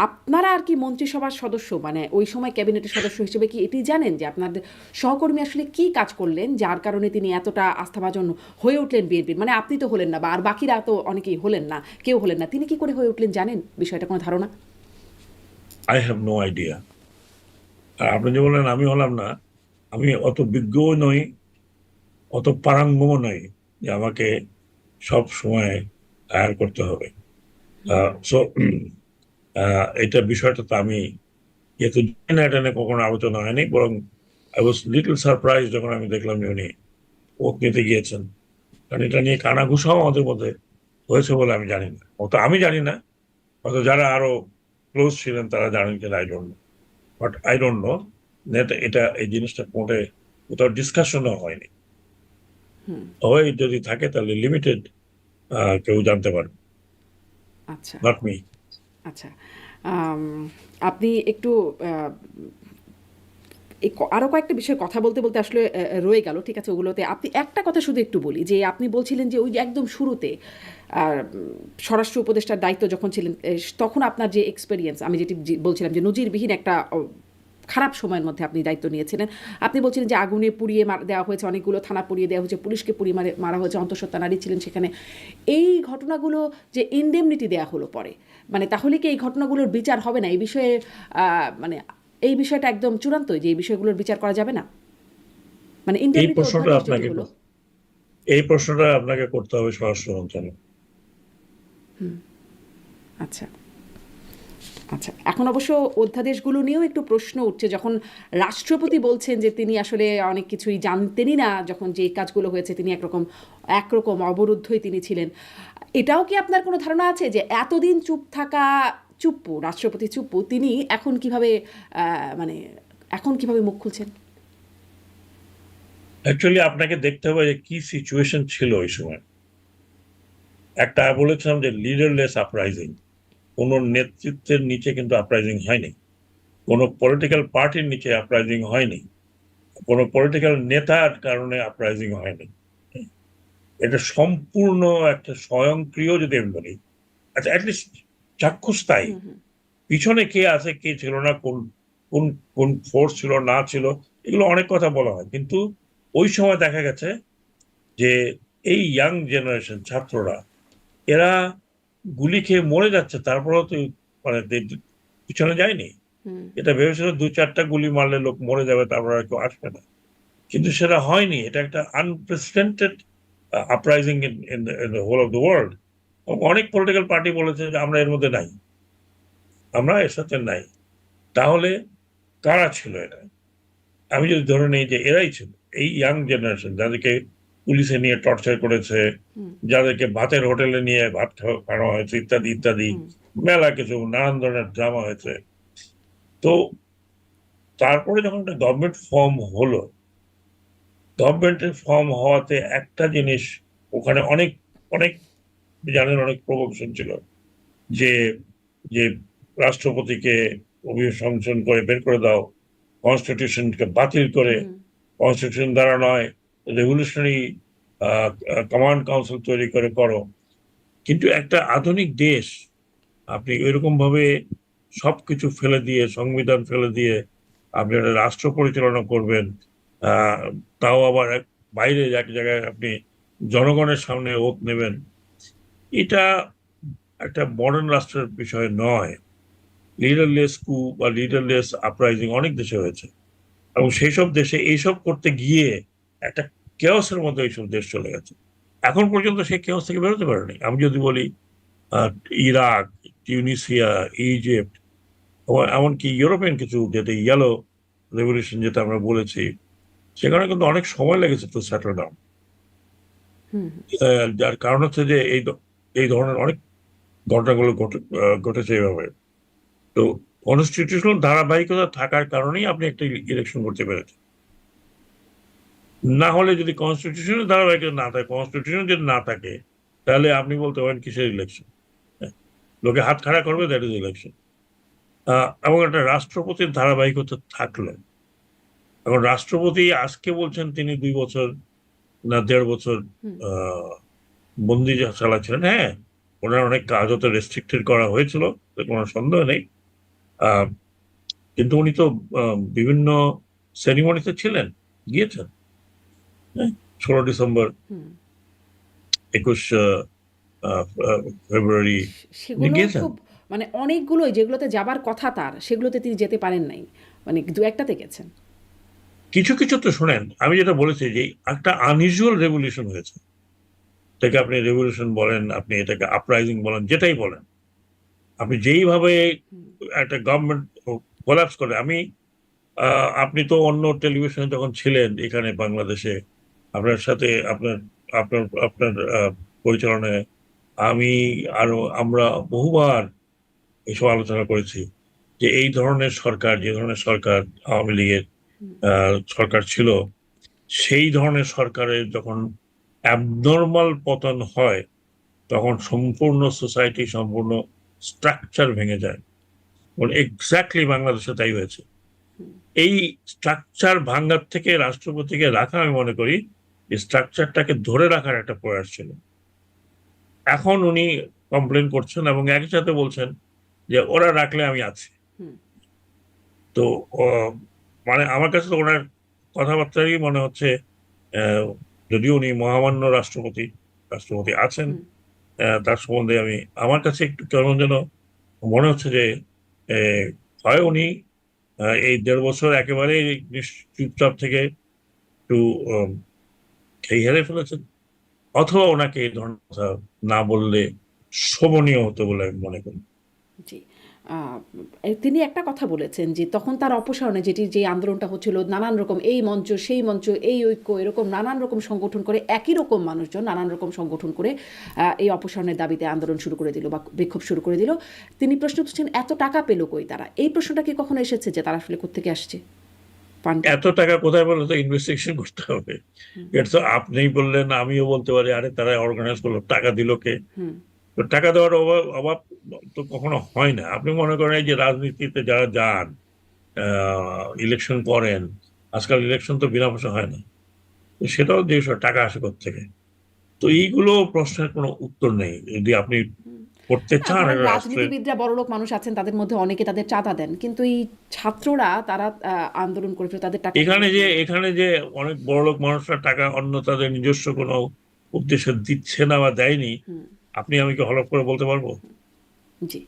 আপনারা আর কি মন্ত্রিসভার সদস্য, মানে ওই সময় ক্যাবিনেটের সদস্য হিসেবে কি এটি জানেন যে আপনাদের সহকর্মী আসলে কি কাজ করলেন যার কারণে তিনি এতটা আস্থাভাজন হয়ে উঠলেন বিএনপির? মানে আপনি তো হলেন না, বা আর বাকিরা তো অনেকেই হলেন না, কেউ হলেন না, তিনি কি করে হয়ে উঠলেন জানেন বিষয়টা? কোনো ধারণা? I have no idea. আর আপনি যে বললেন আমি হলাম না, আমি অত বিজ্ঞও নই, অত পারঙ্গমও নই যে আমাকে সব সময় হায়ার করতে হবে। সো এটা বিষয়টা তো আমি যেহেতু জানি না, এটা নিয়ে কখনো আলোচনা হয়নি, বরং আই ওয়াজ লিটল সারপ্রাইজ যখন আমি দেখলাম যে উনি ওত নিতে গিয়েছেন। কারণ এটা নিয়ে কানাঘুষাও আমাদের মধ্যে হয়েছে বলে আমি জানি না, অত আমি জানি না, হয়তো যারা আরো ক্লোজ ছিলেন তারা জানেন কিনা I don't know. But I don't know, এটা এই জিনিসটা কোর্টে কোথাও ডিসকাশনও হয়নি। হুম। হয় যদি থাকে তাহলে লিমিটেড কেউ জানতে পারে, আচ্ছা, নট মি। আচ্ছা। আম আপনি একটু আ আরো কয়েকটা বিষয়ে কথা বলতে, বলতে আসলে রয়ে গেল। ঠিক আছে? ওগুলোতে আপনি একটা কথা শুধু একটু বলি যে, আপনি বলছিলেন যে, ওই যে একদম শুরুতে স্বরাষ্ট্র উপদেষ্টার দায়িত্ব যখন ছিলেন, তখন আপনার যে এক্সপেরিয়েন্স, আমি যেটি বলছিলাম যে নজিরবিহীন একটা খারাপ সময়ের মধ্যে আপনি দায়িত্ব নিয়েছিলেন। আপনি বলছিলেন যে আগুনে পুড়িয়ে দেওয়া হয়েছে, অনেকগুলো থানা পুড়িয়ে দেওয়া হয়েছে, পুলিশকে পুড়িয়ে মারা হয়েছে, অন্তঃসত্ত্বা নারী ছিলেন সেখানে। এই ঘটনাগুলো যে ইনডেমনিটি দেয়া হলো পরে, মানে তাহলে কি এই ঘটনাগুলোর বিচার হবে না? এই বিষয়ে মানে এই বিষয়টা একদম চূড়ান্ত যে এই বিষয়গুলোর বিচার করা যাবে না? মানে এই ইনডেমনিটি প্রশ্নটা অধ্যাদেশ যেটি আপনাকে হলো। এই প্রশ্নটা আপনাকে করতে হবে স্বরাষ্ট্র মন্ত্রণালয়। আচ্ছা, আচ্ছা। এখন অবশ্য অধ্যাদেশগুলো নিয়েও একটু প্রশ্ন উঠছে, যখন রাষ্ট্রপতি বলছেন যে তিনি আসলে অনেক কিছুই জানতেনই না, যখন যে কাজগুলো হয়েছে তিনি একরকম অবরুদ্ধই তিনি ছিলেন। এটাও কি আপনার কোনো ধারণা আছে যে এতদিন চুপ থাকা, চুপ্পু রাষ্ট্রপতি চুপ্পু, তিনি এখন কিভাবে মানে এখন কিভাবে মুখ খুলছেন? অ্যাকচুয়ালি আপনাকে দেখতে হবে যে কি সিচুয়েশন ছিল ওই সময়। একটা বলেছিলাম যে লিডারলেস আপরাইজিং, কোন নেতৃত্বের নিচে কিন্তু আপরাইজিং হয়নি, কোন পলিটিক্যাল পার্টির নিচে আপরাইজিং হয়নি, কোন পলিটিক্যাল নেতার কারণে আপরাইজিং হয়নি। এটা সম্পূর্ণ একটা স্বয়ংক্রিয়, যদি আমি বলি, আচ্ছা অ্যাটলিস্ট চাক্ষুষ তাই। হুম, হুম, পিছনে কে আছে কে ছিল না, কোন কোন কোন ফোর্স ছিল না ছিল, এগুলো অনেক কথা বলা হয়, কিন্তু ওই সময় দেখা গেছে যে এই ইয়াং জেনারেশন ছাত্ররা, এরা গুলি খেয়ে মরে যাচ্ছে, তারপরেও তো মানে পিছনে যায়নি। হুম, এটা ভেবেছিল 2-4টা গুলি মারলে লোক মরে যাবে, তারপর আর কেউ আসবে না, কিন্তু সেটা হয়নি। এটা একটা unprecedented uprising in the whole of the world. অনেক পলিটিক্যাল পার্টি বলেছে যে আমরা এর মধ্যে নাই, আমরা এর সাথে নাই। তাহলে কারা ছিল এটা? আমি যদি ধরে নিই যে এরাই ছিল, এই ইয়াং জেনারেশন, যাদেরকে পুলিশে নিয়ে টর্চার করেছে, হুম, যাদেরকে ভাতের হোটেলে নিয়ে ভাত খাওয়ানো হয়েছে, ইত্যাদি ইত্যাদি, হুম, মেলা কিছু নানান ধরনের ড্রামা হয়েছে। তো তারপরে যখন একটা গভর্নমেন্ট ফর্ম হলো, গভর্নমেন্টের ফর্ম হওয়াতে একটা জিনিস, ওখানে অনেক অনেক জানেন অনেক প্রভোকেশন ছিল, যে যে রাষ্ট্রপতিকে অভিশংসন করে বের করে দাও, কনস্টিটিউশনকে বাতিল করে, হুম, কনস্টিটিউশন দ্বারা নয়, রেভলিউশনারি কমান্ড কাউন্সিল তৈরি করে করো। কিন্তু একটা আধুনিক দেশ, আপনি এরকম ভাবে সবকিছু ফেলে দিয়ে, সংবিধান ফেলে দিয়ে আপনি একটা রাষ্ট্র পরিচালনা করবেন, আহ তাও আবার বাইরে এক জায়গায় আপনি জনগণের সামনে ওত নেবেন, এটা একটা মডার্ন রাষ্ট্রের বিষয় নয়। লিডারলেস কু বা লিডারলেস আপরাইজিং অনেক দেশে হয়েছে, এবং সেই সব দেশে এইসব করতে গিয়ে একটা কেওসের মধ্যে এইসব দেশ চলে গেছে। এখন পর্যন্ত সেই কেওস থেকে বেরোতে পারেনি। আমি যদি বলি ইরাক, টিউনিসিয়া, ইজিপ্ট, এমনকি ইউরোপিয়ান কিছু, যেটা ইয়েলো রেভলিউশন যেটা আমরা বলেছি, সেখানে কিন্তু অনেক সময় লেগেছে টু সেটেল ডাউন। হুম, যার কারণ হচ্ছে যে এই ধরনের অনেক ঘটনাগুলো ঘটেছে এইভাবে। তো কনস্টিটিউশনাল ধারাবাহিকতা থাকার কারণেই আপনি একটা ইলেকশন করতে পেরেছেন। না হলে যদি কনস্টিটিউশনের ধারাবাহিকতা না থাকে, কনস্টিটিউশন যদি না থাকে, তাহলে আপনি বলতে পারেন কিসের ইলেকশন। লোকে হাত খাড়া করবে, দ্যাট ইজ ইলেকশন। এবং একটা রাষ্ট্রপতির ধারাবাহিকতা থাকলো। এখন রাষ্ট্রপতি আজকে বলছেন তিনি 2 বছর না 1.5 বছর হুম, আহ বন্দি চালাচ্ছিলেন। হ্যাঁ, ওনার অনেক কাজ হতে রেস্ট্রিক্টেড করা হয়েছিল, কোনো সন্দেহ নেই। আহ কিন্তু উনি তো বিভিন্ন সেরিমনিতে ছিলেন, গিয়েছেন। হ্যাঁ, 16 ডিসেম্বর, হুম। 21 ফেব্রুয়ারি উনি সেগুলোও গিয়েছেন। খুব, মানে অনেকগুলোই যেগুলোতে যাবার কথা তার, সেগুলোতে তিনি যেতে পারেন নাই। মানে দু একটাতে গেছেন। কিছু কিছু তো শোনেন, আমি যেটা বলেছি যে একটা আনইউজুয়াল রেভলিউশন হয়েছে। এটাকে আপনি রেভলিউশন বলেন, আপনি এটাকে আপরাইজিং বলেন, যেটাই বলেন, আপনি যেইভাবে হুম, একটা গভর্নমেন্ট কোলাপস করে। আপনি তো অন্য টেলিভিশনে যখন ছিলেন এখানে বাংলাদেশে, আপনার সাথে আপনার আপনার আপনার পরিচালনায় আমি আরো আমরা বহুবার এসব আলোচনা করেছি, যে এই ধরনের সরকার, যে ধরনের সরকার আওয়ামী লীগের হুম, সরকার ছিল, সেই ধরনের সরকারের যখন অ্যাবনর্মাল পতন হয় তখন সম্পূর্ণ সোসাইটি, সম্পূর্ণ স্ট্রাকচার ভেঙে যায়। এক্স্যাক্টলি বাংলাদেশে তাই হয়েছে। এই স্ট্রাকচার ভাঙ্গার থেকে রাষ্ট্রপতিকে রাখা, আমি মনে করি স্ট্রাকচারটাকে ধরে রাখার একটা প্রয়াস ছিল। এখন উনি কমপ্লেন করছেন এবং একই সাথে বলছেন যে ওরা রাখলে আমি আছি। তো মানে আমার কাছে তো ওনার কথাবার্তারই মনে হচ্ছে, আহ, যদিও উনি মহামান্য রাষ্ট্রপতি রাষ্ট্রপতি আছেন, তার সম্বন্ধে আমার কাছে একটু কেমন যেন মনে হচ্ছে যে আহ, হয় উনি এই 1.5 বছর একেবারে চুপচাপ থেকে একটু খেই হেরে ফেলেছেন, অথবা ওনাকে এই ধরনের কথা না বললে শোভনীয় হতো বলে আমি মনে করি। জি। আহ, তিনি একটা কথা বলেছেন যে তখন তার অপসারণে যে আন্দোলনটা হচ্ছিল, নানান রকম এই মঞ্চ সেই মঞ্চ এই ঐক্য এরকম নানান রকম সংগঠন করে, একই রকম মানুষজন নানান রকম সংগঠন করে এই অপসারণের দাবিতে আন্দোলন শুরু করে দিল বা বিক্ষোভ শুরু করে দিল। তিনি প্রশ্ন করছেন এত টাকা পেল কই তারা? এই প্রশ্নটা কি কখনো এসেছে যে তারা আসলে কোত্থেকে আসছে ফান্ডটা? এত টাকা কোথায় বলে তো ইনভেস্টিগেশন করতে হবে। এটা তো আপনিই বললেন, আমিও বলতে পারি, আরে তারা অর্গানাইজ করলো, টাকা দিল কে? হুম। তো টাকা দেওয়ার অভাব অভাব তো কখনো হয় না। আপনি মনে করেন এই যে রাজনীতিতে যারা যান, ইলেকশন করেন, আজকাল ইলেকশন তো বিনা পয়সা হয় না, তো সেটাও যে টাকা আসে থেকে। তো এইগুলো প্রশ্নের কোনো উত্তর নেই যদি আপনি করতে না, চান ধরেন এটা রাষ্ট্রের। রাজনীতিবিদরা বড়লোক মানুষ আছেন, তাদের মধ্যে অনেকে তাদের চাঁদা দেন, কিন্তু এই ছাত্ররা তারা আন্দোলন করে ফেলে, তাদের টাকা এখানে যে এখানে যে অনেক বড়লোক মানুষরা টাকা অন্য তাদের নিজস্ব কোনো উদ্দেশ্যে দিচ্ছে না বা দেয়নি, হুম। আপনি আমি কি হলফ করে বলতে পারবো? জি।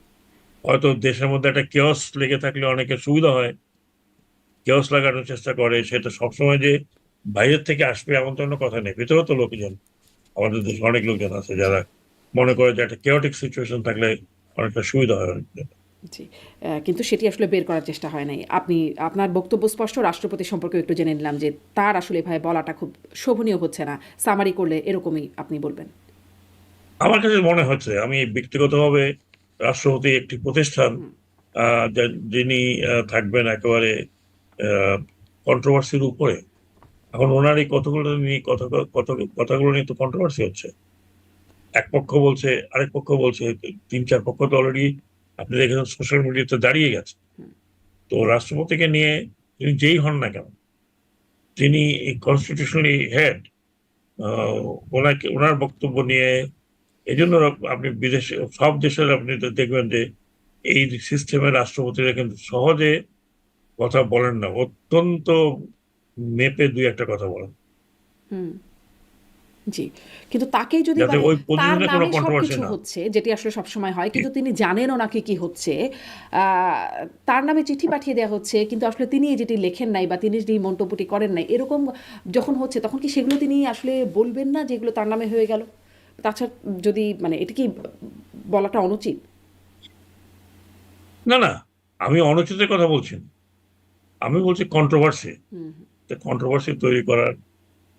হয়তো দেশের মধ্যে একটা কেওস লেগে থাকলে অনেকের সুবিধা হয়, কেওস লাগানোর চেষ্টা করে, সেটা সবসময় যে বাইরের থেকে আসবে এমন তো কোনো কথা নেই, ভিতরেও তো লোকজন, আমাদের দেশে অনেক লোকজন আছে জি। যারা মনে করে যে একটা কেওটিক সিচুয়েশন থাকলে অনেকটা সুবিধা হয় অনেকদের। জি। কিন্তু সেটি আসলে বের করার চেষ্টা হয় নাই। আপনি আপনার বক্তব্য স্পষ্ট। রাষ্ট্রপতি সম্পর্কেও একটু জেনে নিলাম যে তার আসলে এভাবে বলাটা খুব শোভনীয় হচ্ছে না। সামারি করলে এরকমই আপনি বলবেন। আমার কাছে মনে হচ্ছে, আমি ব্যক্তিগতভাবে রাষ্ট্রপতি একটি প্রতিষ্ঠান, হুম। যিনি থাকবেন একেবারে কন্ট্রোভার্সির উপরে। এখন ওনার এই কতগুলো নিয়ে কথাগুলো নিয়ে তো কন্ট্রোভার্সি হচ্ছে। এক পক্ষ বলছে, আরেক পক্ষ বলছে, 3-4 পক্ষ তো অলরেডি আপনি দেখেছেন সোশ্যাল মিডিয়াতে দাঁড়িয়ে গেছে। হুম। তো রাষ্ট্রপতিকে নিয়ে তিনি যেই হন না কেন, তিনি কনস্টিটিউশনালি হেড, ওনাকে ওনার বক্তব্য নিয়ে এই জন্য আপনি বিদেশে সব দেশের আপনি তো দেখবেন যে এই সিস্টেমের রাষ্ট্রপতিরা কিন্তু সহজে কথা বলেন না, অত্যন্ত মেপে দুই একটা কথা বলেন, হুম। জি। কিন্তু তাকেই যদি যাতে মানে ওই তার পজিশনে কোনো নামে কন্ট্রোভার্সি সবকিছু না। হচ্ছে, যেটি আসলে সবসময় হয়। কিন্তু তিনি জানেনও না কি হচ্ছে। আ তার নামে চিঠি পাঠিয়ে দেয়া হচ্ছে। কিন্তু আসলে তিনি যেটি লেখেন নাই বা তিনি যেই মন্তব্যটি করেন নাই, এরকম যখন হচ্ছে তখন কি সেগুলো তিনি আসলে বলবেন না যেগুলো তার নামে হয়ে গেল? তাছাড়া যদি মানে এটা কি বলাটা অনুচিত? না, না, আমি অনুচিতের কথা বলছি না। আমি বলছি কন্ট্রোভার্সি। হুম। কন্ট্রোভার্সি তৈরি করার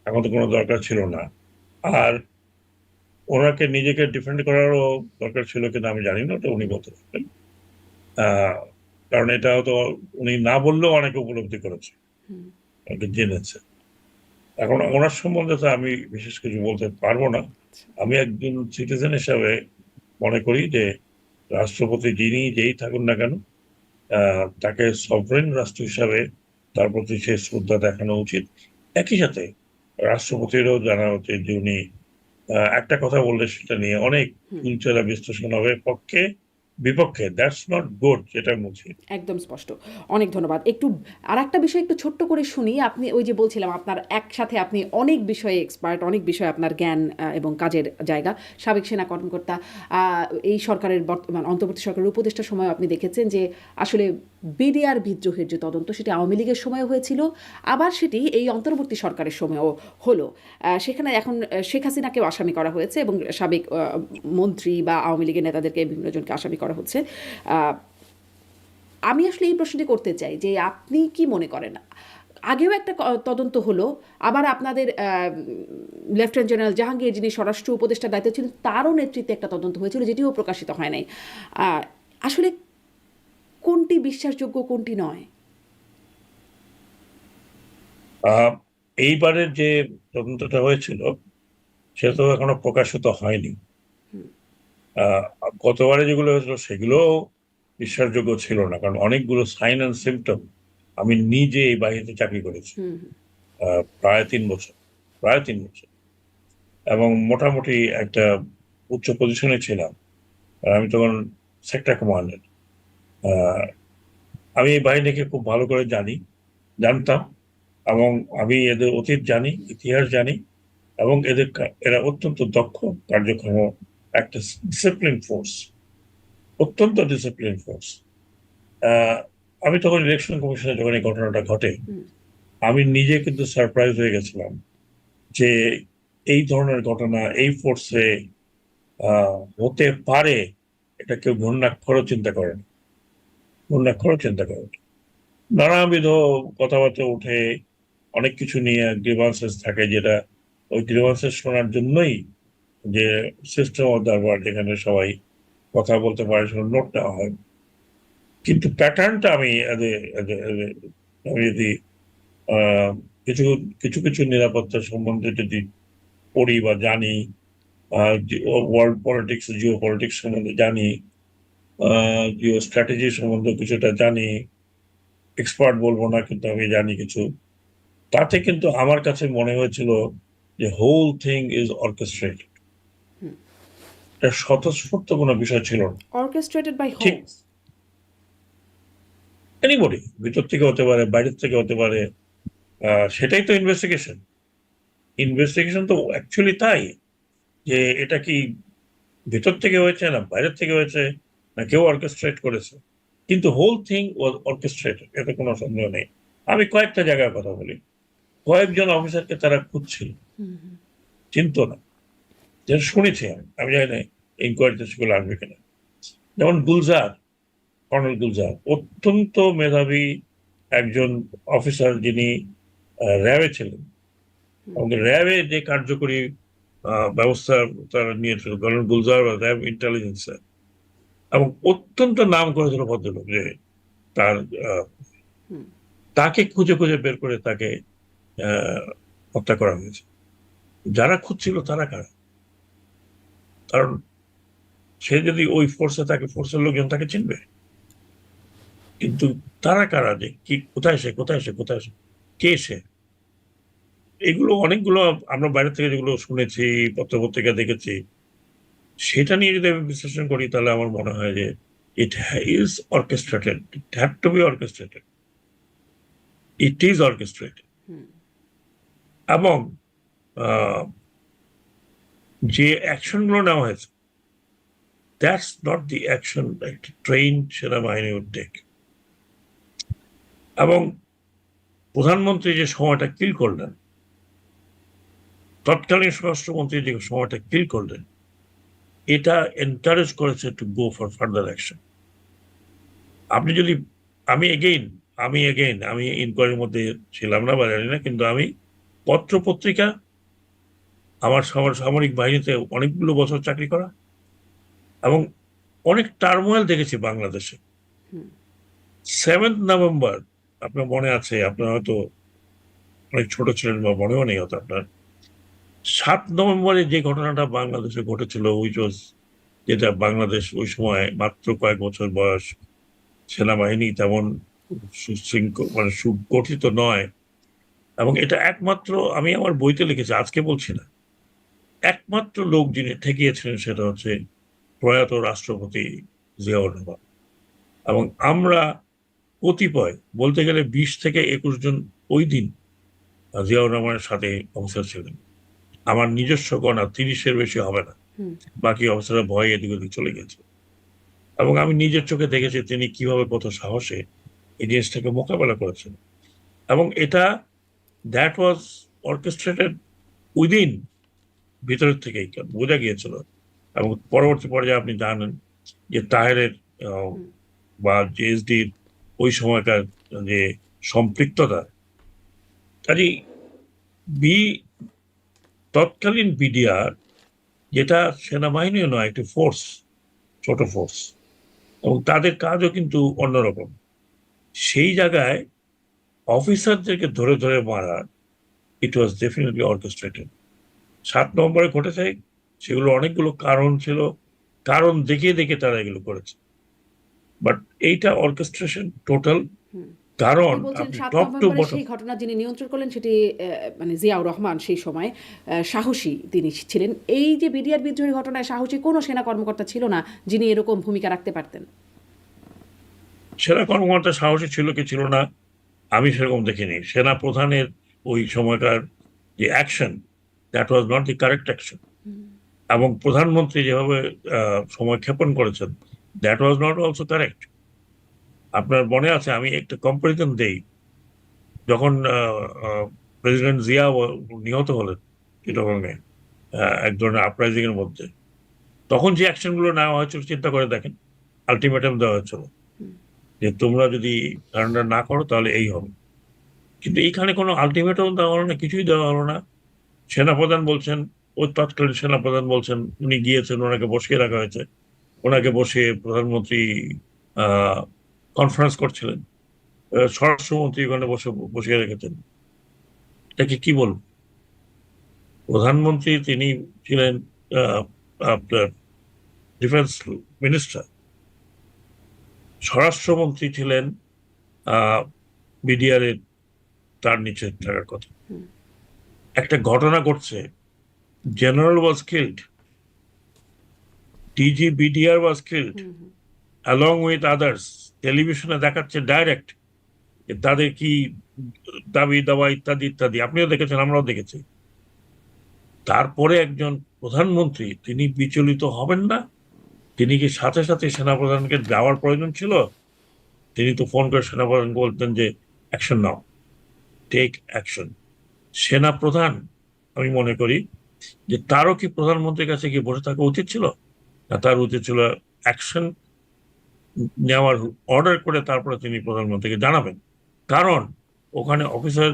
এখন তো কোনো দরকার ছিল না। আর ওনাকে নিজেকে ডিফেন্ড করারও দরকার ছিল কিনা আমি জানি না, তো উনি বলতে পারবেন। আহ, কারণ এটাও তো উনি না বললেও অনেকে উপলব্ধি করেছে, হুম। অনেকে জেনেছে। এখন ওনার সম্বন্ধে তো আমি বিশেষ কিছু বলতে পারবো না। আচ্ছা। আমি একজন সিটিজেন হিসাবে মনে করি যে রাষ্ট্রপতি যিনি যেই থাকুন না কেন, তাকে সভরেন রাষ্ট্র হিসাবে তার প্রতি সে শ্রদ্ধা দেখানো উচিত। একই সাথে রাষ্ট্রপতিরও জানা উচিত যে উনি একটা কথা বললে সেটা নিয়ে অনেক হুম। চুলচেরা বিশ্লেষণ হবে, পক্ষে বিপক্ষে, দ্যাটস নট গুড, যেটা বলছি। একদম স্পষ্ট। অনেক ধন্যবাদ। একটু আরেকটা বিষয় একটু ছোট্ট করে শুনি। আপনি ওই যে বলছিলাম আপনার একসাথে আপনি অনেক বিষয়ে এক্সপার্ট, অনেক বিষয়ে আপনার জ্ঞান এবং কাজের জায়গা। সাবেক সেনা কর্মকর্তা, আ এই সরকারের বর্তমান অন্তর্বর্তী সরকারের উপদেষ্টার সময়ও আপনি দেখেছেন যে আসলে বিডিআর বিদ্রোহের যে তদন্ত সেটি আওয়ামী লীগের সময়েও হয়েছিল। আবার সেটি এই অন্তর্বর্তী সরকারের সময়েও হলো। সেখানে এখন শেখ হাসিনাকেও আসামি করা হয়েছে এবং সাবেক মন্ত্রী বা আওয়ামী লীগের নেতাদেরকে বিভিন্ন জনকে আসামি করা হচ্ছে। আ আমি আসলে এই প্রশ্নটি করতে চাই যে আপনি কি মনে করেন? আগেও একটা তদন্ত হলো, আবার আপনাদের লেফটেন্যান্ট জেনারেল জাহাঙ্গীর যিনি স্বরাষ্ট্র উপদেষ্টার দায়িত্বে ছিলেন তারও নেতৃত্বে একটা তদন্ত হয়েছিল যেটিও প্রকাশিত হয় নাই। আ আসলে কোনটি বিশ্বাসযোগ্য কোনটি নয়? আহ, এইবারের যে তদন্তটা হয়েছিল, সে তো এখনো প্রকাশিত হয়নি। হুম, আহ, গতবারে যেগুলো হয়েছিল সেগুলো বিশ্বাসযোগ্য ছিল না, কারণ অনেকগুলো সাইন অ্যান্ড সিমটম আমি নিজে এই বাহিনীতে চাকরি করেছি হুম, হুম, প্রায় 3 বছর, প্রায় 3 বছর, এবং মোটামুটি একটা উচ্চ পজিশনে ছিলাম। আর আমি তখন সেক্টর কমান্ডার। আমি এই বাহিনীকে খুব ভালো করে জানতাম, এবং আমি এদের অতীত জানি, ইতিহাস জানি, এবং এরা অত্যন্ত দক্ষ, কার্যক্ষম একটা ডিসিপ্লিন ফোর্স, অত্যন্ত ডিসিপ্লিন ফোর্স। আমি তখন ইলেকশন কমিশনে যখন এই ঘটনাটা ঘটে, হুম। আমি নিজে কিন্তু সারপ্রাইজ হয়ে গেছিলাম যে এই ধরনের ঘটনা এই ফোর্সে হতে পারে। এটা কেউ ঘূর্ণাক্ষরও চিন্তা করেন, ঘূর্ণাক্ষরও চিন্তা করেন। নানাবিধ কথাবার্তা উঠে, অনেক কিছু নিয়ে গ্রিভান্সেস থাকে, যেটা ওই গ্রিভান্সেস শোনার জন্যই যে সিস্টেম অফ দরবার, যেখানে সবাই কথা বলতে পারে, সেখানে নোট নেওয়া হয়। কিন্তু প্যাটার্নটা আমি যদি আহ, কিছু কিছু কিছু নিরাপত্তা সম্বন্ধে যদি পড়ি বা জানি, ওয়ার্ল্ড পলিটিক্স, জিও পলিটিক্স সম্বন্ধে জানি, জিও স্ট্র্যাটেজি সম্বন্ধে কিছুটা জানি, এক্সপার্ট বলবো না কিন্তু আমি জানি কিছু, তাতে কিন্তু আমার কাছে মনে হয়েছিল যে হোল থিং ইজ অর্কেস্ট্রেটেড। এটা স্বতঃস্ফূর্ত কোনো বিষয় ছিল না। অর্কেস্ট্রেটেড বাই ঠিক হোম। এনিবডি, ভিতর থেকে হতে পারে, বাইরের থেকে হতে পারে। সেটাই তো ইনভেস্টিগেশন। ইনভেস্টিগেশন তো অ্যাকচুয়ালি তাই, যে এটা কি ভেতর থেকে হয়েছে না বাইরের থেকে হয়েছে, না কেউ অর্কেস্ট্রেট করেছে। কিন্তু হোল থিং ওয়াজ অর্কেস্ট্রেটেড, এতে কোনো সন্দেহ নেই। আমি কয়েকটা জায়গায় কথা বলি, কয়েকজন অফিসারকে তারা খুঁজছিল, চিনতো না, যেটা শুনেছি আমি জানি না ইনকোয়ারিতে সেগুলো আসবে কিনা। যেমন গুলজার, কর্নেল গুলজার অত্যন্ত মেধাবী একজন অফিসার, যিনি র্যাবে ছিলেন, এবং র্যাবে যে কার্যকরী ব্যবস্থা তারা নিয়েছিল, কর্নেল গুলজার র্যাব ইন্টেলিজেন্স, এবং অত্যন্ত নাম করেছিল ভদ্রলোক, যে তার আহ, তাকে খুঁজে খুঁজে বের করে তাকে আহ, হত্যা করা হয়েছে। যারা খুঁজছিল তারা কারা? কারণ সে যদি ওই ফোর্সে থাকে, ফোর্সের লোকজন তাকে চিনবে। কিন্তু তারা কারা, যে কি, কোথায় সে, কোথায় সে, কোথায় সে, কে সে? এগুলো অনেকগুলো আমরা বাইরে থেকে যেগুলো শুনেছি, পত্রপত্রিকা দেখেছি, সেটা নিয়ে যদি আমি বিশ্লেষণ করি, তাহলে আমার মনে হয় যে it is orchestrated, it had to be orchestrated, it is orchestrated. এবং আহ, যে অ্যাকশন গুলো নেওয়া হয়েছে, দ্যাটস নট দি অ্যাকশন একটি ট্রেন সেনাবাহিনী উড টেক। এবং প্রধানমন্ত্রী যে সময়টা কিল করলেন, তৎকালীন স্বরাষ্ট্রমন্ত্রী যে সময়টা কিল করলেন, এটা এনকারেজ করেছে to go for further action. আপনি যদি, আমি ইনকোয়ারির মধ্যে ছিলাম না বা জানি না, কিন্তু আমি পত্র পত্রিকা, আমার সামরিক বাহিনীতে অনেকগুলো বছর চাকরি করা, এবং অনেক টার্মোয়েল দেখেছি বাংলাদেশে। 7th নভেম্বর, আপনার মনে আছে, আপনার হয়তো অনেক ছোট ছিলেন বা মনেও নেই হয়তো আপনার, 7 নভেম্বরে যে ঘটনাটা বাংলাদেশে ঘটেছিল, উইচ ওয়াজ, যেটা বাংলাদেশ ওই সময় মাত্র কয়েক বছর বয়স, সেনাবাহিনী তেমন সুশৃঙ্খল মানে সুগঠিত নয়, এবং এটা একমাত্র, আমি আমার বইতে লিখেছি, আজকে বলছি না, একমাত্র লোক যিনি ঠেকিয়েছিলেন সেটা হচ্ছে প্রয়াত রাষ্ট্রপতি জিয়াউর রহমান। এবং আমরা কতিপয়, বলতে গেলে 20 থেকে 21 জন ওই দিন জিয়াউর রহমানের সাথে অফিসার ছিলেন। আমার নিজস্ব গণনা 30-এর বেশি হবে না, বাকি অফিসাররা ভয়ে এদিক ওদিক চলে গেছে। এবং আমি নিজের চোখে দেখেছি তিনি কিভাবে কত সাহসে এই জিনিসটাকে মোকাবেলা করেছেন। এবং এটা, দ্যাট ওয়াজ অর্কেস্ট্রেটেড উইদিন, ভিতরের থেকেই বোঝা গিয়েছিল। এবং পরবর্তী পর্যায়ে আপনি জানেন যে তাহেরের আহ, বা জেএসডির ওই সময়কার যে সম্পৃক্ততা, কাজেই বি তৎকালীন বিডিআর, যেটা সেনাবাহিনীও নয়, একটি ফোর্স, ছোট ফোর্স, এবং তাদের কাজও কিন্তু অন্যরকম। সেই জায়গায় অফিসারদেরকে ধরে ধরে মারা, ইট ওয়াজ ডেফিনেটলি অর্কেস্ট্রেটেড। 7 নভেম্বরে ঘটেছে, সেগুলো অনেকগুলো কারণ ছিল, কারণ দেখিয়ে দেখে তারা এগুলো করেছে। বাট এইটা অর্কেস্ট্রেশন টোটাল, হুম। কারণ আপনি বলছেন আপনি ৭ টপ টু নভেম্বরের বটম। সেই ঘটনা যিনি নিয়ন্ত্রণ করলেন সেটি মানে জিয়াউর রহমান সেই সময় সাহসী তিনি ছিলেন। এই যে বিডিআর বিদ্রোহের ঘটনায় সাহসী কোনো সেনা কর্মকর্তা ছিল না যিনি এরকম ভূমিকা রাখতে পারতেন? সেনা কর্মকর্তা সাহসী ছিল কি ছিল না আমি সেরকম দেখিনি। সেনা প্রধানের ওই সময়কার যে action, that was not the correct action. এবং প্রধানমন্ত্রী যেভাবে সময় ক্ষেপণ করেছেন, that was not also correct. আপনার মনে আছে, আমি একটা কম্পারিজন দেই, যখন প্রেসিডেন্ট জিয়া নিহত হলেন চিটাগংয়ে এক ধরনের আপরাইজিং এর মধ্যে, তখন যে অ্যাকশন গুলো নেওয়া হয়েছিল চিন্তা করে দেখেন। আলটিমেটাম দেওয়া হয়েছিল যে তোমরা যদি সারেন্ডার না করো তাহলে এই হবে। কিন্তু এইখানে কোনো আলটিমেটাম দেওয়া হলো না, কিছুই দেওয়া হলো না। সেনাপ্রধান বলছেন, ওই তৎকালীন সেনাপ্রধান বলছেন উনি গিয়েছেন, ওনাকে বসিয়ে রাখা হয়েছে, ওনাকে বসিয়ে প্রধানমন্ত্রী কনফারেন্স করছিলেন, স্বরাষ্ট্রমন্ত্রী ওখানে বসিয়ে রেখেছেন। এটাকে কি বলবো? প্রধানমন্ত্রী তিনি ছিলেন আহ, আপনার ডিফেন্স মিনিস্টার, স্বরাষ্ট্রমন্ত্রী ছিলেন বিডিআর এর, তার নিচে থাকার কথা। একটা ঘটনা ঘটছে, general was killed, DG BDR was killed along with others. টেলিভিশনে দেখাচ্ছে ডাইরেক্ট তাদের কি দাবি দাওয়া ইত্যাদি ইত্যাদি, আপনিও দেখেছেন, আমরাও দেখেছি। তারপরে একজন প্রধানমন্ত্রী তিনি বিচলিত হবেন না? তিনি কি সাথে সাথে সেনাপ্রধানকে যাওয়ার প্রয়োজন ছিল? তিনি তো ফোন করে সেনাপ্রধানকে বলতেন যে অ্যাকশন নাও, টেক অ্যাকশন। সেনাপ্রধান, আমি মনে করি যে তারও কি প্রধানমন্ত্রীর কাছে গিয়ে বসে থাকা উচিত ছিল না? তার উচিত ছিল অ্যাকশন নেওয়ার অর্ডার করে তারপরে তিনি প্রধানমন্ত্রীকে জানাবেন। কারণ ওখানে অফিসার,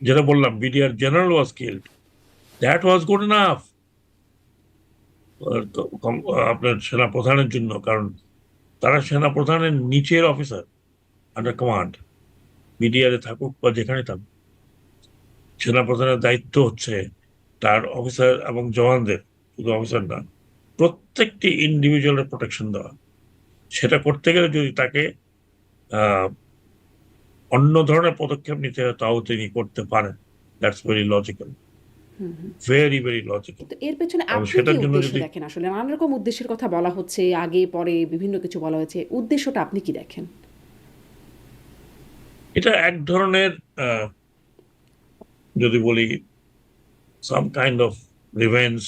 যেটা বললাম, BDR general was killed, that was good enough আপনার সেনা প্রধানের জন্য। কারণ তারা সেনা প্রধানের নিচের অফিসার, আন্ডার কমান্ড, বিডিআর এ থাকুক বা যেখানে থাকুক, সেনা প্রধানের দায়িত্ব হচ্ছে তার অফিসার এবং জওয়ানদের, শুধু অফিসার না, প্রত্যেকটি ইন্ডিভিজুয়ালের প্রোটেকশন দেওয়া। সেটা করতে গেলে যদি তাকে আহ অন্য ধরনের পদক্ষেপ নিতে হয়, তাও তিনি করতে পারেন। That's very logical, very very logical. তো এর পেছনে এবং আপনি কি সেটার জন্য উদ্দেশ্য যদি, দেখেন? আসলে নানা রকম উদ্দেশ্যের কথা বলা হচ্ছে, আগে পরে বিভিন্ন কিছু বলা হয়েছে, উদ্দেশ্যটা আপনি কি দেখেন? এটা এক ধরনের যদি বলি সাম কাইন্ড অফ রিভেঞ্জ,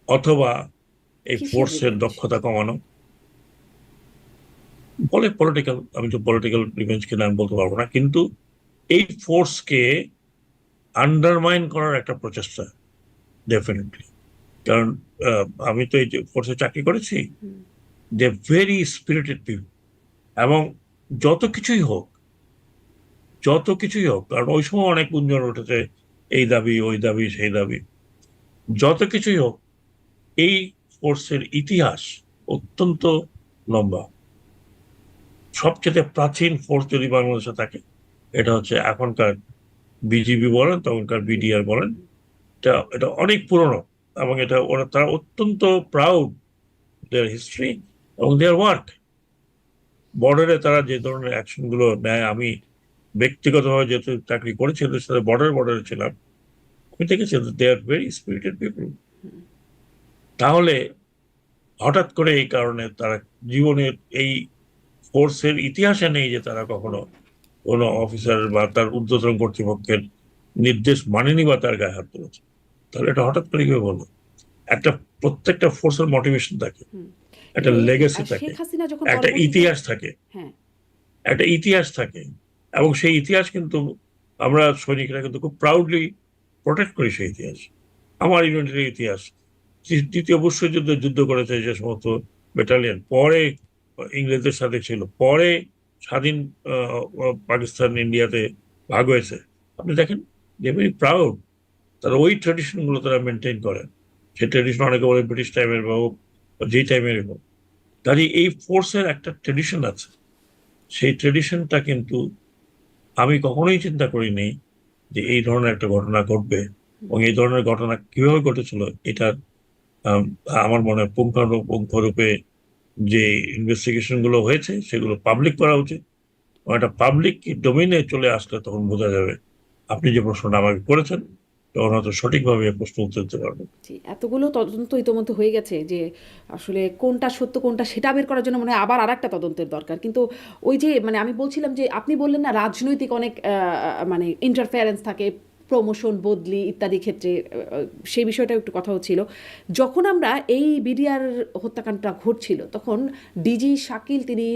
অথবা এই কিসের ফোর্সের রিভেঞ্জ? দক্ষতা কমানো, বলে পলিটিক্যাল। আমি তো পলিটিক্যাল রিভেঞ্জ কিনা আমি বলতে পারবো না, কিন্তু এই ফোর্সকে আন্ডারমাইন করার একটা প্রচেষ্টা ডেফিনেটলি। কারণ আমি তো এই যে ফোর্সে চাকরি করেছি, দে ভেরি স্পিরিটেড পিপল। এবং যত কিছুই হোক, যত কিছুই হোক, কারণ ওই সময় অনেক গুঞ্জন উঠেছে, এই দাবি ওই দাবি সেই দাবি, যত কিছুই হোক, এই ফোর্সের ইতিহাস অত্যন্ত লম্বা। সবচেয়ে প্রাচীন ফোর্স যদি বাংলাদেশে থাকে, এটা হচ্ছে এখনকার বিজিবি বলেন, তখনকার বিডিআর বলেন। এটা এটা অনেক পুরনো, এবং এটা তারা অত্যন্ত প্রাউড দেয়ার হিস্ট্রি এবং দেয়ার ওয়ার্ক। বর্ডারে তারা যে ধরনের অ্যাকশন গুলো নেয়, আমি ব্যক্তিগতভাবে যেহেতু চাকরি করেছি ওদের সাথে, বর্ডারে ছিলাম, আমি দেখেছি দে আর ভেরি স্পিরিটেড পিপল। তাহলে হঠাৎ করে এই কারণে তারা জীবনের এই ফোর্সের ইতিহাসে নেই যে তারা কখনো কোনো অফিসার বা তার ঊর্ধ্বতন কর্তৃপক্ষের নির্দেশ মানেনি বা তার গায়ে হাত তুলেছে, তাহলে এটা হঠাৎ করে কিভাবে বলবো? একটা প্রত্যেকটা ফোর্সের মোটিভেশন থাকে, একটা কিন্তু এই যে লেগেসি থাকে, শেখ হাসিনা যখন একটা পরবর্তীতে, ইতিহাস থাকে, হ্যাঁ, একটা ইতিহাস থাকে। এবং সেই ইতিহাস কিন্তু আমরা সৈনিকরা কিন্তু খুব প্রাউডলি প্রোটেক্ট করি সেই ইতিহাস। আমার ইউনিটের ইতিহাস, দ্বিতীয় বিশ্বযুদ্ধে যুদ্ধ করেছে যে সমস্ত ব্যাটালিয়ন, পরে ইংরেজদের সাথে ছিল, পরে স্বাধীন পাকিস্তান ইন্ডিয়াতে ভাগ হয়েছে, আপনি দেখেন দে ভেরি প্রাউড। তারা ওই ট্রেডিশন গুলো তারা মেনটেন করেন। সেই ট্রেডিশন অনেকে বলে ব্রিটিশ টাইমের বা হোক, যেই টাইমের হোক, কাজে এই ফোর্সের একটা ট্রেডিশন আছে। সেই ট্রেডিশনটা কিন্তু আমি কখনোই চিন্তা করিনি যে এই ধরনের একটা ঘটনা ঘটবে এবং এই ধরনের ঘটনা কিভাবে ঘটেছিল এটার আম, আমার মনে হয় পুঙ্খানুপুঙ্খরূপে যে ইনভেস্টিগেশন গুলো হয়েছে সেগুলো পাবলিক করা উচিত। এবং একটা পাবলিক ডোমেইনে চলে আসলে তখন বোঝা যাবে। আপনি যে প্রশ্নটা আমাকে করেছেন তখন হয়তো সঠিকভাবে এই প্রশ্ন উত্তর দিতে পারবেন। জি, এতগুলো তদন্ত ইতোমধ্যে হয়ে গেছে যে আসলে কোনটা সত্য কোনটা সেটা বের করার জন্য মনে হয় আবার আরেকটা তদন্তের দরকার। কিন্তু ওই যে মানে আমি বলছিলাম যে আপনি বললেন না রাজনৈতিক অনেক মানে ইন্টারফেরেন্স থাকে প্রমোশন বদলি ইত্যাদি ক্ষেত্রে সেই বিষয়টা একটু কথা হচ্ছিল। যখন আমরা এই বিডিআর হত্যাকাণ্ডটা ঘটছিল তখন ডিজি শাকিল তিনি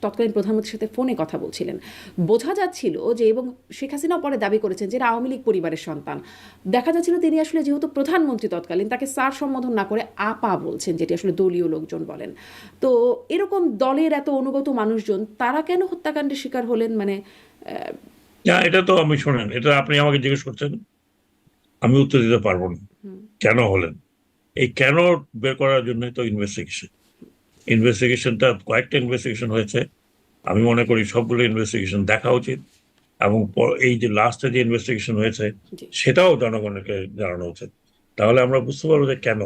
তৎকালীন প্রধানমন্ত্রীর সাথে ফোনে কথা বলছিলেন। বোঝা যাচ্ছিল যে এবং শেখ হাসিনাও পরে দাবি করেছেন যে এরা আওয়ামী লীগ পরিবারের সন্তান। দেখা যাচ্ছিল তিনি আসলে যেহেতু প্রধানমন্ত্রী তৎকালীন তাকে স্যার সম্বোধন না করে আপা বলছেন, যেটি আসলে দলীয় লোকজন বলেন। তো এরকম দলের এত অনুগত মানুষজন তারা কেন হত্যাকাণ্ডের শিকার হলেন? মানে না, এটা তো আমি শোনেন, এটা আপনি আমাকে জিজ্ঞেস করছেন, আমি উত্তর দিতে পারবো না কেন হলেন। এই কেন বের করার জন্য তো ইনভেস্টিগেশনটা কয়েকটা ইনভেস্টিগেশন হয়েছে। আমি মনে করি সবগুলো ইনভেস্টিগেশন দেখা উচিত এবং এই যে লাস্টে যে ইনভেস্টিগেশন হয়েছে জি সেটাও জনগণকে জানানো উচিত। তাহলে আমরা বুঝতে পারবো যে কেন।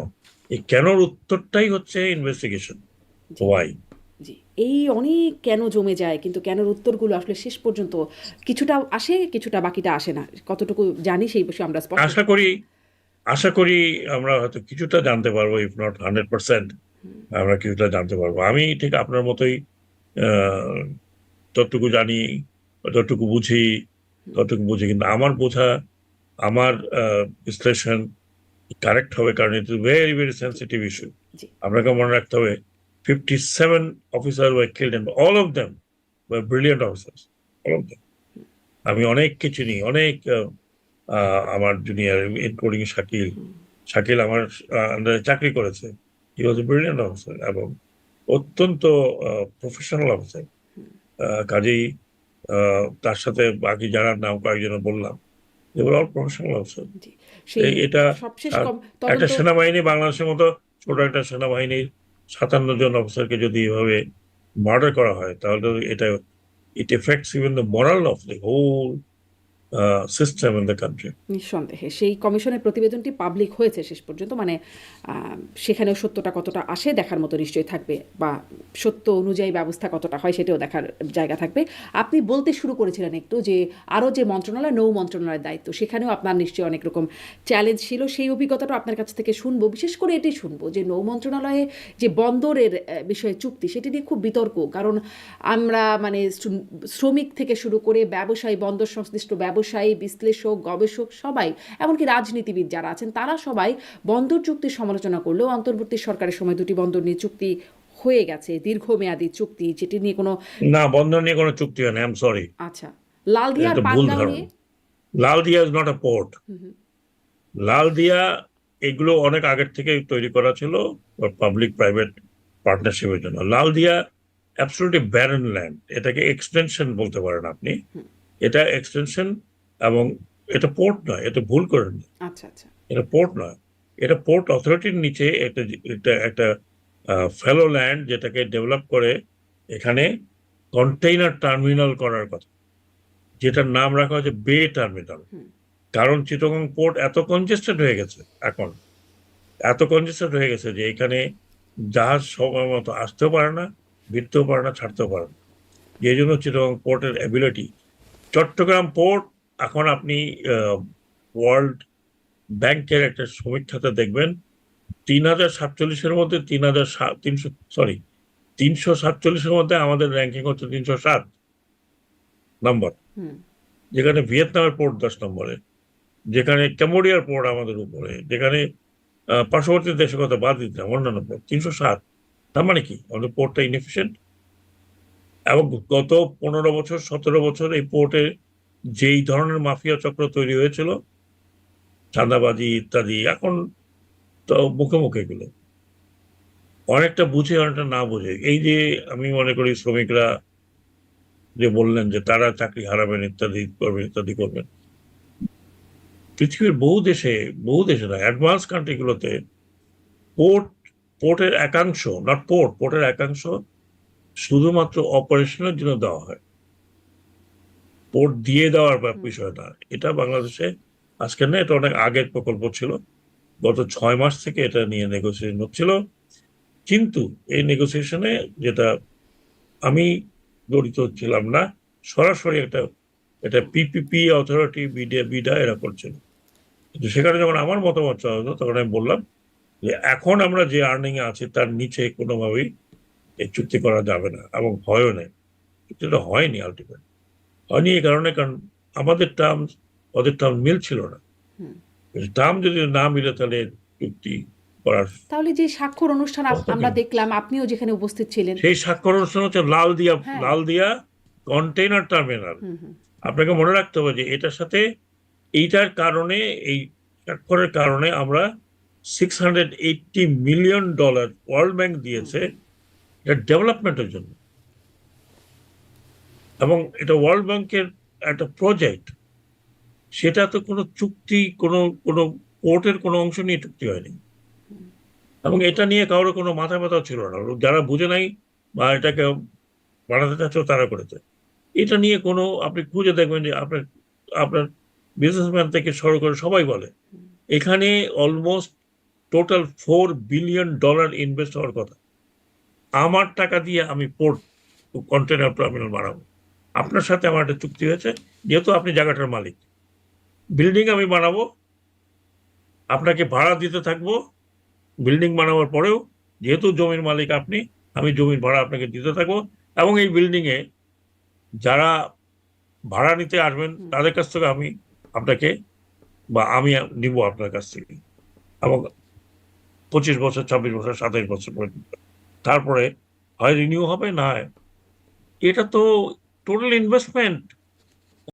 এই কেনর উত্তরটাই হচ্ছে ইনভেস্টিগেশন। G Y. জি এই অনেক কেন জমে যায় কিন্তু কেনর উত্তরগুলো আসলে শেষ পর্যন্ত কিছুটা আসে কিছুটা বাকিটা আসে না। কতটুকু জানি সেই বিষয়ে আমরা স্পষ্ট। আশা করি আমরা হয়তো কিছুটা জানতে পারবো, ইফ নট 100%। আমরা কিছুটা জানতে পারবো। আমি ঠিক আপনার মতোই আহ, যতটুকু জানি, যতটুকু বুঝি কিন্তু আমার বোঝা, আমার বিশ্লেষণ কারেক্ট হবে, কারণ it is very very sensitive issue. জি আপনাকে মনে রাখতে হবে 57 officer were killed and all of them were brilliant officers, all of them. আমি অনেককে চিনি, অনেক আমার জুনিয়র ইনক্লুডিং শাকিল। শাকিল আমার আন্ডারে চাকরি করেছে। হি ওয়াজ এ ব্রিলিয়েন্ট অফিসার এবং অত্যন্ত প্রফেশনাল অফিসার। কাজেই তার সাথে বাকি যারা নাম কয়েকজনের বললাম, এগুলো অল প্রফেশনাল অফিসার। জি সেই এটা সবশেষ আর একটা তদন্ত। সেনাবাহিনী, বাংলাদেশের মতো ছোট একটা সেনাবাহিনীর 57 জন অফিসারকে যদি এভাবে মার্ডার করা হয় তাহলে তো এটা it effects even the moral of the whole system in the country. নিঃসন্দেহে সেই কমিশনের প্রতিবেদনটি পাবলিক হয়েছে শেষ পর্যন্ত, মানে সেখানেও সত্যটা কতটা আসে দেখার মতো নিশ্চয়ই থাকবে, বা সত্য অনুযায়ী ব্যবস্থা কতটা হয় সেটাও দেখার জায়গা থাকবে। আপনি বলতে শুরু করেছিলেন একটু যে আরও যে মন্ত্রণালয় নৌ মন্ত্রণালয়ের দায়িত্ব সেখানেও আপনার নিশ্চয়ই অনেক রকম চ্যালেঞ্জ ছিল, সেই অভিজ্ঞতাটা আপনার কাছ থেকে শুনবো। বিশেষ করে এটি শুনবো যে নৌ মন্ত্রণালয়ে যে বন্দরের বিষয়ে চুক্তি সেটি নিয়ে খুব বিতর্ক, কারণ আমরা মানে শ্রমিক থেকে শুরু করে ব্যবসায়ী, বন্দর সংশ্লিষ্ট ব্যবসায়ী, বিশ্লেষক, গবেষক সবাই, এমনকি রাজনীতিবিদ যারা আছেন তারা সবাই বন্দর চুক্তির সমালোচনা করলেও অন্তর্বর্তী সরকারের সময় দুটি বন্দর নিয়ে চুক্তি হয়ে গেছে, দীর্ঘমেয়াদী চুক্তি, যেটি নিয়ে কোনো। না, বন্ধন নিয়ে কোনো চুক্তি হয় না, আই এম সরি। আচ্ছা, লালদিয়া আর এটা ভুল পানগাঁও ধারণা। নিয়ে। Laldia is not a port. Laldia এগুলো অনেক আগের থেকে তৈরি করা ছিল পাবলিক প্রাইভেট পার্টনারশিপের জন্য। লালদিয়া অ্যাবসলিউটলি ব্যারন ল্যান্ড, এটাকে এক্সটেনশন বলতে পারেন আপনি। এটা এক্সটেনশন এবং এটা পোর্ট নয়, এটা ভুল করেন। আচ্ছা আচ্ছা এটা পোর্ট নয়, এটা পোর্ট অথরিটির নিচে একটা ফেলো ল্যান্ড যেটাকে ডেভেলপ করে এখানে কন্টেইনার টার্মিনাল করার কথা, যেটার নাম রাখা হয়েছে বে টার্মিনাল। কারণ চিটাগং পোর্ট এত কনজেস্টেড হয়ে গেছে এখন, এত কনজেস্টেড হয়ে গেছে যে এখানে জাহাজ সময় মতো আসতেও পারে না, ভিড়তেও পারে না, ছাড়তেও পারে না। এই জন্য চিটাগং পোর্টের অ্যাবিলিটি। চট্টগ্রাম পোর্ট এখন আপনি ওয়ার্ল্ড ব্যাংকের একটা সমীক্ষাতে দেখবেন 3047-এর মধ্যে 347-এর মধ্যে আমাদের র্যাঙ্কিং হচ্ছে 307 নম্বর, যেখানে ভিয়েতনামের পোর্ট 10 নম্বরে, যেখানে ক্যাম্বোডিয়ার পোর্ট আমাদের উপরে, যেখানে পার্শ্ববর্তী দেশের কথা বাদ দিতে অন্যান্য পোর্ট 307। তার মানে কি আমাদের পোর্টটা ইনএফিশিয়েন্ট। এবং গত 15 বছর 17 বছর এই পোর্টে যেই ধরনের মাফিয়া চক্র তৈরি হয়েছিল, চাঁদাবাজি ইত্যাদি, এখন তো মুখে মুখে এগুলো অনেকটা বুঝে অনেকটা না বুঝে। এই যে আমি মনে করি শ্রমিকরা যে বললেন যে তারা চাকরি হারাবেন ইত্যাদি করবেন, পৃথিবীর বহু দেশে না, অ্যাডভান্স কান্ট্রিগুলোতে পোর্ট পোর্টের একাংশ, নট পোর্টের একাংশ শুধুমাত্র অপারেশনের জন্য দেওয়া হয়, পোর্ট দিয়ে দেওয়ার বিষয় না। এটা বাংলাদেশে আজকের না, এটা অনেক আগের প্রকল্প ছিল। গত 6 মাস থেকে এটা নিয়ে নেগোসিয়েশন হচ্ছিল, কিন্তু এই নেগোসিয়েশনে যেটা আমি জড়িত ছিলাম না, সরাসরি এটা পিপিপি অথরিটি, বিডা এরা করছিল। কিন্তু সেখানে যখন আমার মতামত চাওয়া হলো, তখন আমি বললাম যে এখন আমরা যে আর্নিং এ আছি তার নিচে কোনোভাবেই এই চুক্তি করা যাবে না, এবং হয়ও নেই। চুক্তিটা হয়নি, আলটিমেট হয়নি এই কারণে, কারণ আমাদের টার্ম ওদের টার্ম মিলছিল না। হুম। টার্ম যদি না মিলে তাহলে চুক্তি করার তাহলে যে স্বাক্ষর অনুষ্ঠান কথা আমরা কি? দেখলাম, আপনিও যেখানে উপস্থিত ছিলেন। সেই স্বাক্ষর অনুষ্ঠান হচ্ছে হ্যাঁ। লাল দিয়া কন্টেইনার টার্মিনাল। হুম, হুম। আপনাকে মনে রাখতে হবে যে এটার সাথে, এইটার কারণে, এই স্বাক্ষরের কারণে আমরা $680 মিলিয়ন ওয়ার্ল্ড ব্যাংক দিয়েছে এটা ডেভেলপমেন্টের জন্য। এবং এটা ওয়ার্ল্ড ব্যাংকের একটা প্রজেক্ট, সেটা তো কোনো চুক্তি, কোনো কোনো কোর্টের কোনো অংশ নিয়ে চুক্তি হয়নি। এবং এটা নিয়ে কারোর কোনো মাথা ব্যথা ছিল না, যারা বুঝে নাই বা এটাকে বাড়াতে চাচ্ছ তারা করেছে। এটা নিয়ে কোনো, আপনি খুঁজে দেখবেন যে আপনার আপনার বিজনেসম্যান থেকে শুরু করে সবাই বলে এখানে অলমোস্ট টোটাল $4 বিলিয়ন ইনভেস্ট হওয়ার কথা। আমার টাকা দিয়ে আমি পোর্ট কন্টেনার টার্মিনাল বানাবো, আপনার সাথে আমার একটা চুক্তি হয়েছে, যেহেতু আপনি জায়গাটার মালিক। বিল্ডিং আমি বানাবো, আপনাকে ভাড়া দিতে থাকবো, বিল্ডিং বানাবার পরেও যেহেতু জমির মালিক আপনি, আমি জমির ভাড়া আপনাকে দিতে থাকবো। এবং এই বিল্ডিং এ যারা ভাড়া নিতে আসবেন তাদের কাছ থেকে আপনাকে আমি নিব আপনার কাছ থেকে, এবং 25 বছর, 26 বছর, 27 বছর পর্যন্ত। তারপরে হয় রিনিউ হবে, না হয়। এটা তো টোটাল ইনভেস্টমেন্ট।